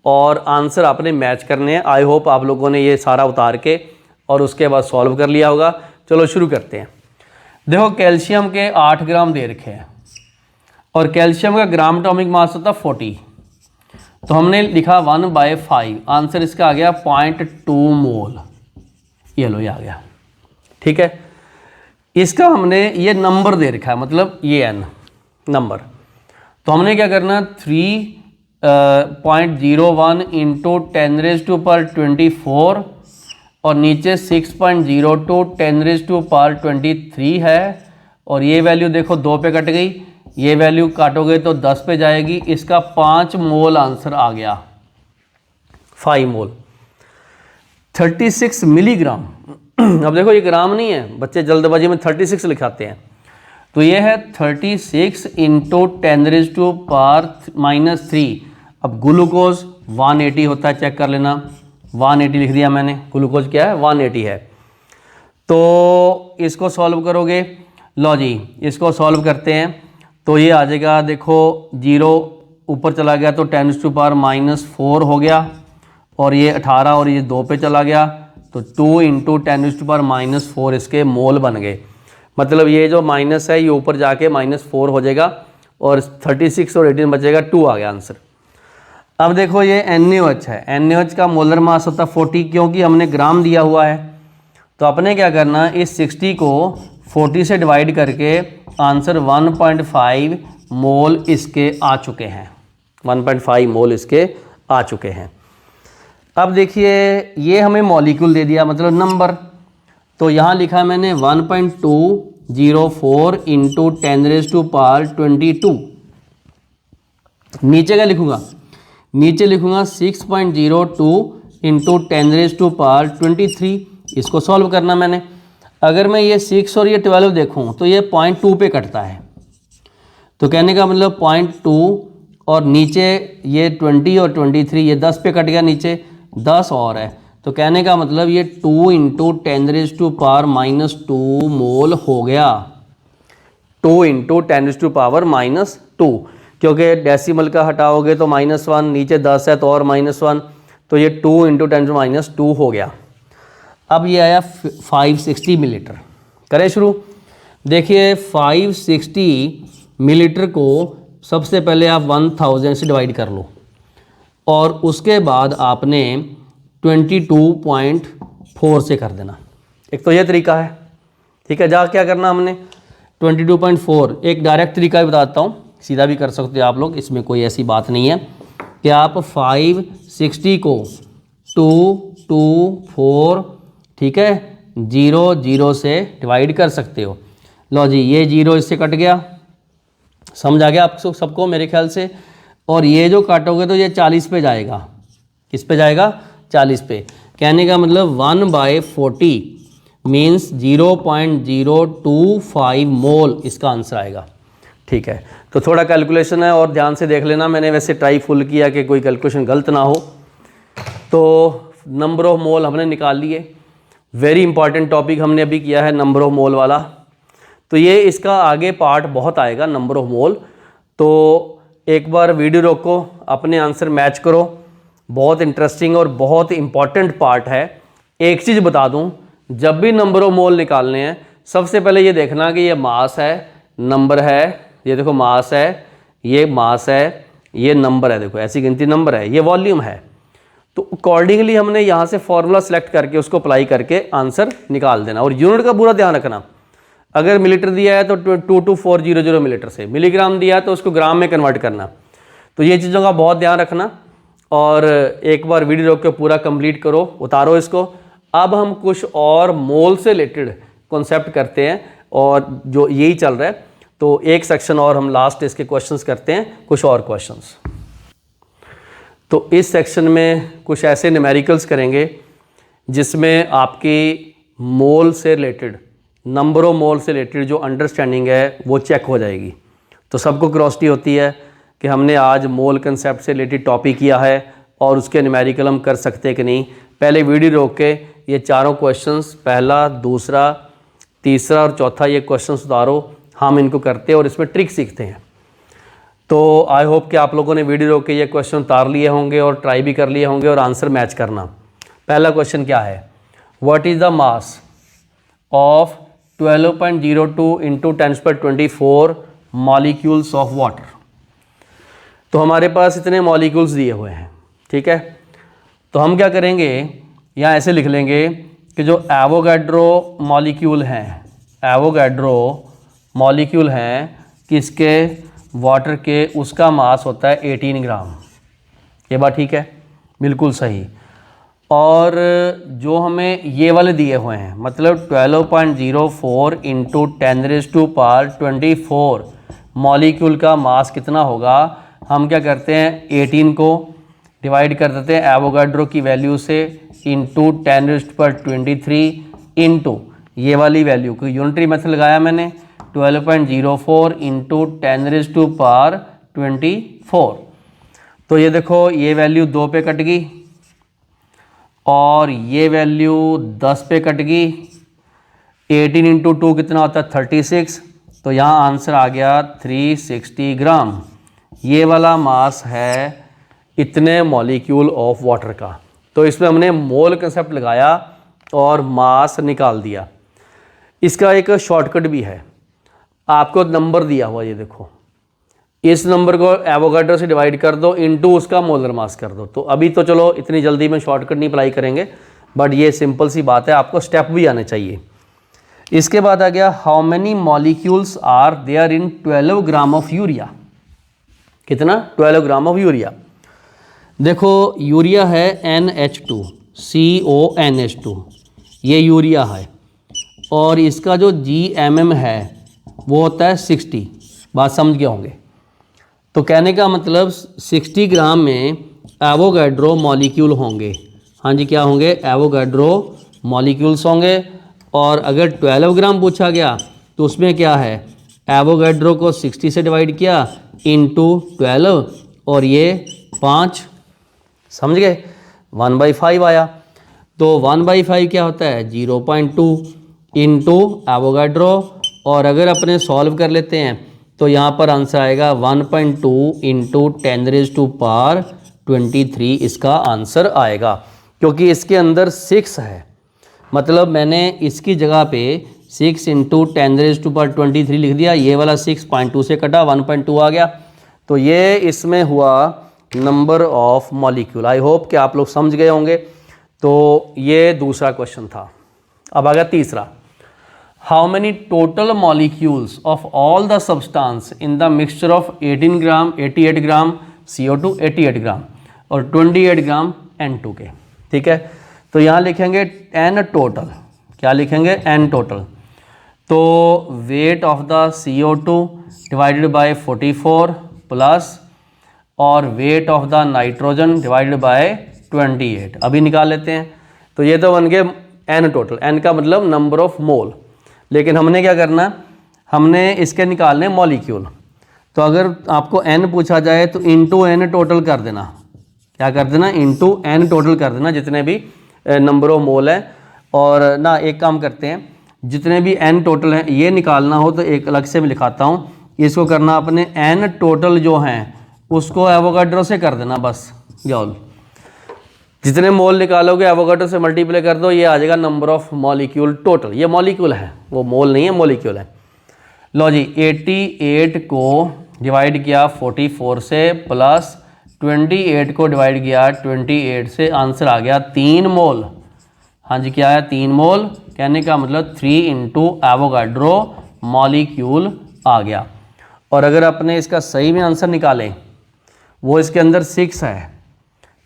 और आंसर आपने मैच करने हैं। आई होप आप लोगों ने ये सारा उतार के और उसके बाद सॉल्व कर लिया होगा। चलो शुरू करते हैं। देखो कैल्शियम के 8 ग्राम दे रखे हैं, और कैल्शियम का ग्राम एटॉमिक मास होता 40, तो हमने लिखा 1/5, आंसर इसका आ गया 0.2 मोल। ये लो, ये आ गया। ठीक है, इसका हमने ये नंबर दे रखा है, मतलब ये n नंबर, तो हमने क्या करना, 3.01 इंटू 10⁻²⁴, और नीचे 6.02 10⁻23 है, और ये वैल्यू देखो 2 पे कट गई, ये वैल्यू काटोगे तो 10 पे जाएगी। इसका 5 मोल आंसर आ गया, 5 मोल, 36 मिलीग्राम। अब देखो ये ग्राम नहीं है, बच्चे जल्दबाजी में 36 लिखाते हैं, तो ये है 36 इंटू 10⁻³ अब ग्लूकोज 180 होता है, चेक कर लेना, 180 लिख दिया मैंने, ग्लूकोज क्या है 180 है। तो इसको सॉल्व करोगे, लो जी इसको सॉल्व करते हैं, तो ये आ जाएगा, देखो 0 ऊपर चला गया तो 10⁻⁻4 हो गया, और ये 18 और ये 2 पे चला गया, तो 2 इंटू 10⁻⁻4 इसके मोल बन गए। मतलब ये जो माइनस है ये ऊपर जाके -4 हो जाएगा, और 36 और 18 बचेगा, 2 आ गया आंसर। अब देखो ये NaOH है, NaOH का मोलर मास होता 40, क्योंकि हमने ग्राम दिया हुआ है, तो अपने क्या करना, इस 60 को 40 से डिवाइड करके आंसर 1.5 मोल इसके आ चुके हैं, 1.5 मोल इसके आ चुके हैं। अब देखिए ये हमें मॉलिक्यूल दे दिया, मतलब नंबर, तो यहाँ लिखा मैंने 1.204 इंटू 10⁻22। नीचे क्या लिखूँगा, नीचे लिखूँगा 6.02 इंटू 10⁻23। इसको सॉल्व करना मैंने, अगर मैं ये 6 और ये 12 देखूँ तो ये 0.2 पे कटता है, तो कहने का मतलब 0.2, और नीचे ये 20 और 23 ये 10 पे कट गया, नीचे 10 और है, तो कहने का मतलब ये 2 इंटू 10⁻⁻2 मोल हो गया, 2 इंटू 10⁻⁻2, क्योंकि डेसिमल का हटाओगे तो -1, नीचे 10 है तो और -1, तो ये 2 इंटू 10⁻2 हो गया। अब ये आया 560 मिलीलीटर। करें शुरू। देखिए 560 मिलीलीटर को सबसे पहले आप 1000 से डिवाइड कर लो, और उसके बाद आपने 22.4 से कर देना। एक तो ये तरीका है, ठीक है। जा क्या करना हमने 22.4, एक डायरेक्ट तरीका भी बताता हूँ, सीधा भी कर सकते हो आप लोग, इसमें कोई ऐसी बात नहीं है कि आप 560 को 2 2 4, ठीक है, जीरो जीरो से डिवाइड कर सकते हो। लो जी, ये जीरो इससे कट गया, समझ आ गया आप सबको मेरे ख्याल से। और ये जो काटोगे तो ये 40 पे जाएगा। किस पे जाएगा? 40 पे। कहने का मतलब 1/40 मीन्स 0.025 मोल इसका आंसर आएगा। ठीक है, तो थोड़ा कैलकुलेशन है और ध्यान से देख लेना। मैंने वैसे ट्राई फुल किया कि कोई कैलकुलेशन गलत ना हो। तो नंबर ऑफ मोल हमने निकाल लिए। वेरी इंपॉर्टेंट टॉपिक हमने अभी किया है नंबर ऑफ मोल वाला। तो ये इसका आगे पार्ट बहुत आएगा नंबर ऑफ मोल। तो एक बार वीडियो रोको, अपने आंसर मैच करो। बहुत इंटरेस्टिंग और बहुत इंपॉर्टेंट पार्ट है। एक चीज़ बता दूं, जब भी नंबर ऑफ मोल निकालने हैं सबसे पहले ये देखना कि ये मास है, नंबर है। ये देखो मास है, ये मास है, ये नंबर है। देखो ऐसी गिनती नंबर है, ये वॉल्यूम है। तो अकॉर्डिंगली हमने यहाँ से फॉर्मूला सेलेक्ट करके उसको अप्लाई करके आंसर निकाल देना। और यूनिट का पूरा ध्यान रखना। अगर मिलीलीटर दिया है तो 22400 मिलीलीटर से, मिलीग्राम दिया है तो उसको ग्राम में कन्वर्ट करना। तो ये चीज़ों का बहुत ध्यान रखना। और एक बार वीडियो रोक के पूरा कंप्लीट करो, उतारो इसको। अब हम कुछ और मोल से रिलेटेड कॉन्सेप्ट करते हैं और जो यही चल रहा है। तो एक सेक्शन और हम लास्ट इसके क्वेश्चंस करते हैं, कुछ और क्वेश्चंस। तो इस सेक्शन में कुछ ऐसे न्यूमेरिकल्स करेंगे जिसमें आपकी मोल से रिलेटेड, नंबर ऑफ मोल से रिलेटेड जो अंडरस्टैंडिंग है वो चेक हो जाएगी। तो सबको क्यूरियोसिटी होती है कि हमने आज मोल कंसेप्ट से रिलेटेड टॉपिक किया है और उसके न्यूमेरिकल हम कर सकते हैं कि नहीं। पहले वीडियो रोक के ये चारों क्वेश्चंस, पहला, दूसरा, तीसरा और चौथा, ये क्वेश्चंस उतारो। हम इनको करते हैं और इसमें ट्रिक सीखते हैं। तो आई होप कि आप लोगों ने वीडियो रोक के ये क्वेश्चन उतार लिए होंगे और ट्राई भी कर लिए होंगे और आंसर मैच करना। पहला क्वेश्चन क्या है? What is the mass of 12.02 into 10⁻24 molecules of water. तो हमारे पास इतने मॉलिक्यूल्स दिए हुए हैं, ठीक है। तो हम क्या करेंगे, यहाँ ऐसे लिख लेंगे कि जो एवोगाड्रो मॉलिक्यूल हैं, एवोगाड्रो मॉलिक्यूल हैं किसके? वाटर के, उसका मास होता है 18 ग्राम। ये बात ठीक है, बिल्कुल सही। और जो हमें ये वाले दिए हुए हैं, मतलब 12.04 इंटू 10⁻24 मॉलिक्यूल का मास कितना होगा? हम क्या करते हैं, 18 को डिवाइड कर देते हैं एवोगाड्रो की वैल्यू से इंटू 10⁻23 इंटू ये वाली वैल्यू को यूनिटरी मेथड लगाया मैंने 12.04 इंटू 10⁻24। तो ये देखो ये वैल्यू 2 पे कट गई और ये वैल्यू 10 पे कट गई। 18 इंटू 2 कितना होता है? 36। तो यहाँ आंसर आ गया 360 ग्राम। ये वाला मास है इतने मॉलिक्यूल ऑफ वाटर का। तो इसमें हमने मोल कंसेप्ट लगाया और मास निकाल दिया। इसका एक शॉर्टकट भी है, आपको नंबर दिया हुआ, ये देखो, इस नंबर को एवोगाड्रो से डिवाइड कर दो इंटू उसका मोलर मास कर दो। तो अभी तो चलो इतनी जल्दी में शॉर्टकट नहीं अप्लाई करेंगे, बट ये सिंपल सी बात है, आपको स्टेप भी आने चाहिए। इसके बाद आ गया how many molecules are there in 12 gram of urea. कितना? 12 ग्राम ऑफ यूरिया। देखो यूरिया है NH2CONH2, ये यूरिया है और इसका जो GMM है वो होता है 60। बात समझ गए होंगे। तो कहने का मतलब 60 ग्राम में एवोगाड्रो मॉलिक्यूल होंगे। हाँ जी, क्या होंगे? एवोगाड्रो मॉलिक्यूल्स होंगे। और अगर 12 ग्राम पूछा गया तो उसमें क्या है, एवोगाड्रो को 60 से डिवाइड किया इंटू 12 और ये 5, समझ गए, 1/5 आया। तो 1/5 क्या होता है? 0.2 इंटू एवोगाड्रो। और अगर अपने सॉल्व कर लेते हैं तो यहाँ पर आंसर आएगा 1.2 इंटू 10⁻23 इसका आंसर आएगा, क्योंकि इसके अंदर 6 है। मतलब मैंने इसकी जगह पे 6 इंटू 10⁻23 लिख दिया, ये वाला 6.2 से कटा 1.2 आ गया। तो ये इसमें हुआ number of molecule. I hope कि आप लोग समझ गए होंगे। तो ये दूसरा क्वेश्चन था। अब आ गया तीसरा, how many total molecules of all the substance in the mixture of 18 gram 88 gram CO2 88 ग्राम और 28 ग्राम N2 के। ठीक है, तो यहाँ लिखेंगे 10 टोटल। क्या लिखेंगे, n टोटल। तो weight of the CO2 divided by 44 plus और weight of the nitrogen divided by 28, अभी निकाल लेते हैं। तो ये तो बन गए n टोटल, n का मतलब नंबर ऑफ मोल। लेकिन हमने क्या करना, हमने इसके निकालने मॉलिक्यूल। तो अगर आपको n पूछा जाए तो इंटू n टोटल कर देना, क्या कर देना, इंटू n टोटल कर देना, जितने भी नंबर ऑफ मोल है। और ना एक काम करते हैं, जितने भी n टोटल हैं ये निकालना हो तो एक अलग से मैं लिखाता हूँ, इसको करना अपने n टोटल जो हैं उसको एवोगाड्रो से कर देना बस। जॉल जितने मोल निकालोगे एवोगाड्रो से मल्टीप्लाई कर दो, ये आ जाएगा नंबर ऑफ मॉलिक्यूल टोटल। ये मॉलिक्यूल है, वो मोल नहीं है, मॉलिक्यूल है। लो जी 88 को डिवाइड किया 44 से प्लस 28 को डिवाइड किया 28 से, आंसर आ गया 3 मोल। हाँ जी क्या है, 3 मोल, कहने का मतलब 3 इंटू एवोगाड्रो मॉलिक्यूल आ गया। और अगर अपने इसका सही में आंसर निकालें, वो इसके अंदर 6 है,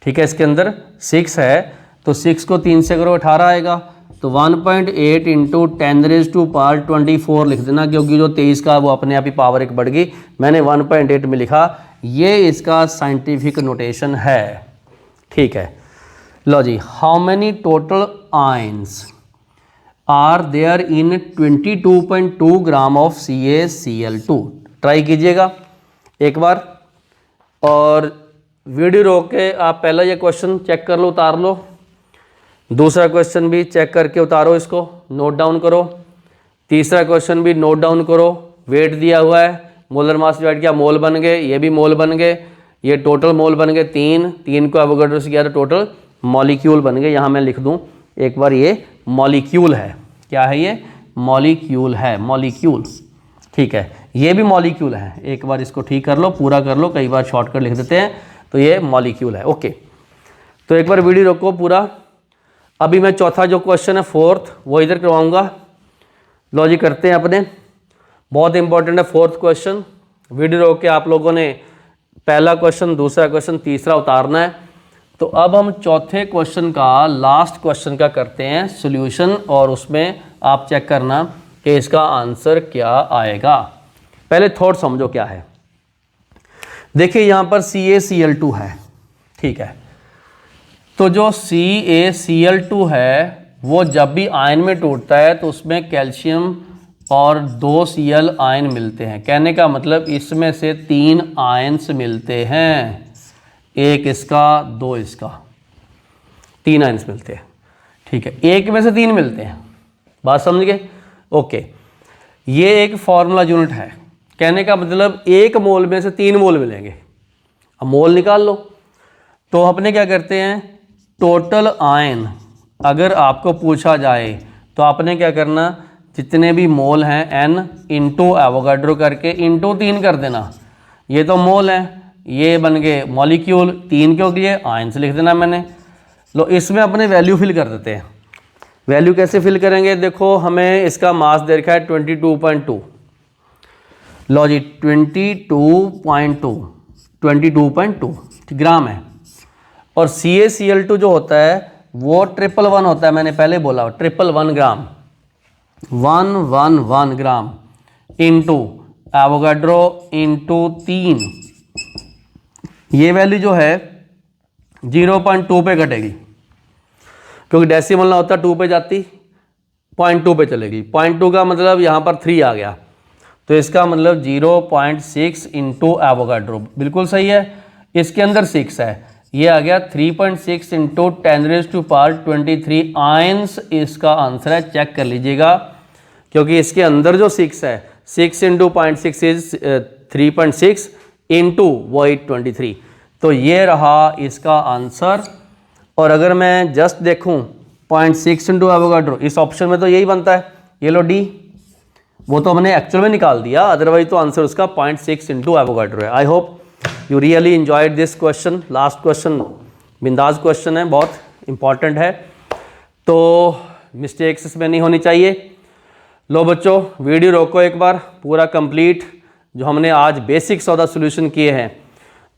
ठीक है, इसके अंदर 6 है, तो 6 को 3 से करो 18 आएगा। तो 1.8 इंटू 10⁻² लिख देना, क्योंकि जो 23 का वो अपने आप ही पावर 1 बढ़ गई, मैंने 1.8 में लिखा, ये इसका साइंटिफिक नोटेशन है, ठीक है। लो जी, how many total ions are there in 22.2 gram of CaCl2। Try कीजिएगा एक बार, और वीडियो रोक के आप पहला ये क्वेश्चन चेक कर लो, उतार लो, दूसरा क्वेश्चन भी चेक करके उतारो, इसको नोट डाउन करो, तीसरा क्वेश्चन भी नोट डाउन करो। वेट दिया हुआ है, मोलर मास डिवाइड किया, मोल बन गए, ये भी मोल बन गए, ये टोटल मोल बन गए 3 को एवोगाड्रो से किया तो टोटल मॉलिक्यूल बन गए। यहाँ मैं लिख दूँ एक बार, ये मॉलिक्यूल है, क्या है ये, मॉलिक्यूल है, मॉलिक्यूल, ठीक है, ये भी मॉलिक्यूल है। एक बार इसको ठीक कर लो, पूरा कर लो, कई बार शॉर्टकट लिख देते हैं, तो ये मॉलिक्यूल है। ओके, तो एक बार वीडियो रोको पूरा। अभी मैं चौथा जो क्वेश्चन है, फोर्थ, वो इधर करवाऊंगा। लॉजिक करते हैं अपने, बहुत इंपॉर्टेंट है फोर्थ क्वेश्चन। वीडियो रोक के आप लोगों ने पहला क्वेश्चन, दूसरा क्वेश्चन, तीसरा उतारना है। तो अब हम चौथे क्वेश्चन का, लास्ट क्वेश्चन का करते हैं सॉल्यूशन, और उसमें आप चेक करना कि इसका आंसर क्या आएगा। पहले थॉट समझो क्या है। देखिए यहाँ पर CaCl2 है, ठीक है, तो जो CaCl2 है वो जब भी आयन में टूटता है तो उसमें कैल्शियम और 2 Cl आयन मिलते हैं। कहने का मतलब इसमें से 3 आयन्स मिलते हैं, एक इसका, 2 इसका, 3 आयन्स मिलते हैं, ठीक है, एक में से 3 मिलते हैं, बात समझ गए। ओके, ये एक फॉर्मूला यूनिट है, कहने का मतलब 1 मोल में से 3 मोल मिलेंगे। अब मोल निकाल लो। तो अपने क्या करते हैं, टोटल आयन अगर आपको पूछा जाए तो आपने क्या करना, जितने भी मोल हैं n इंटू एवोगाड्रो करके इंटू 3 कर देना। ये तो मोल हैं, ये बन गए मॉलिक्यूल, 3 क्यों लिए, आयन से लिख देना मैंने। लो इसमें अपने वैल्यू फिल कर देते हैं। वैल्यू कैसे फिल करेंगे, देखो हमें इसका मास दे रखा है 22.2। लो जी 22.2 ग्राम है, और CaCl2 जो होता है वो 111 होता है, मैंने पहले बोला 111 ग्राम, 111 ग्राम इंटू एवोगाड्रो इंटू 3, ये वैल्यू जो है 0.2 पे घटेगी, क्योंकि डेसिमल ना होता 2 पे जाती, 0.2 पे चलेगी। 0.2 का मतलब यहाँ पर 3 आ गया, तो इसका मतलब 0.6 इंटू एवोगाड्रो, बिल्कुल सही है। इसके अंदर 6 है, ये आ गया 3.6 इंटू 10⁻23 आयंस, इसका आंसर है। चेक कर लीजिएगा, क्योंकि इसके अंदर जो 6 है, 6 इंटू 0.6 इज 3.6 इंटू वो 823, तो ये रहा इसका आंसर। और अगर मैं जस्ट देखूं 0.6 इंटू एवोगाड्रो, इस ऑप्शन में तो यही बनता है, ये लो डी, वो तो हमने एक्चुअल में निकाल दिया, अदरवाइज तो आंसर उसका 0.6 इंटू एवोगाड्रो है। I hope you really enjoyed this question. Last question बिंदास क्वेश्चन है, बहुत इंपॉर्टेंट है, तो मिस्टेक्स इसमें नहीं होनी चाहिए। लो बच्चों, वीडियो रोको एक बार, पूरा कंप्लीट जो हमने आज बेसिक्स ऑफ द सॉल्यूशन किए हैं।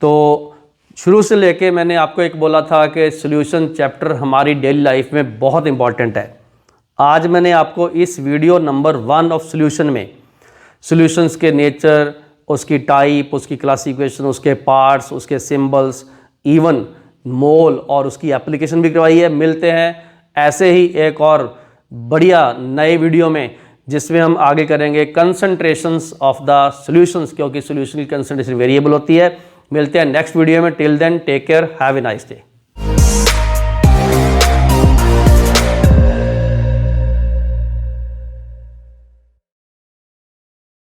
तो शुरू से लेके मैंने आपको एक बोला था कि सॉल्यूशन चैप्टर हमारी डेली लाइफ में बहुत इंपॉर्टेंट है। आज मैंने आपको इस वीडियो नंबर 1 ऑफ सॉल्यूशन में सॉल्यूशंस के नेचर, उसकी टाइप, उसकी क्लासिफिकेशन, उसके पार्ट्स, उसके सिंबल्स, इवन मोल और उसकी एप्लीकेशन भी करवाई है। मिलते हैं ऐसे ही एक और बढ़िया नए वीडियो में, जिसमें हम आगे करेंगे कंसंट्रेशंस ऑफ द सॉल्यूशंस, क्योंकि सॉल्यूशन की कंसंट्रेशन वेरिएबल होती है। मिलते हैं नेक्स्ट वीडियो में। Till then take care, have a nice day.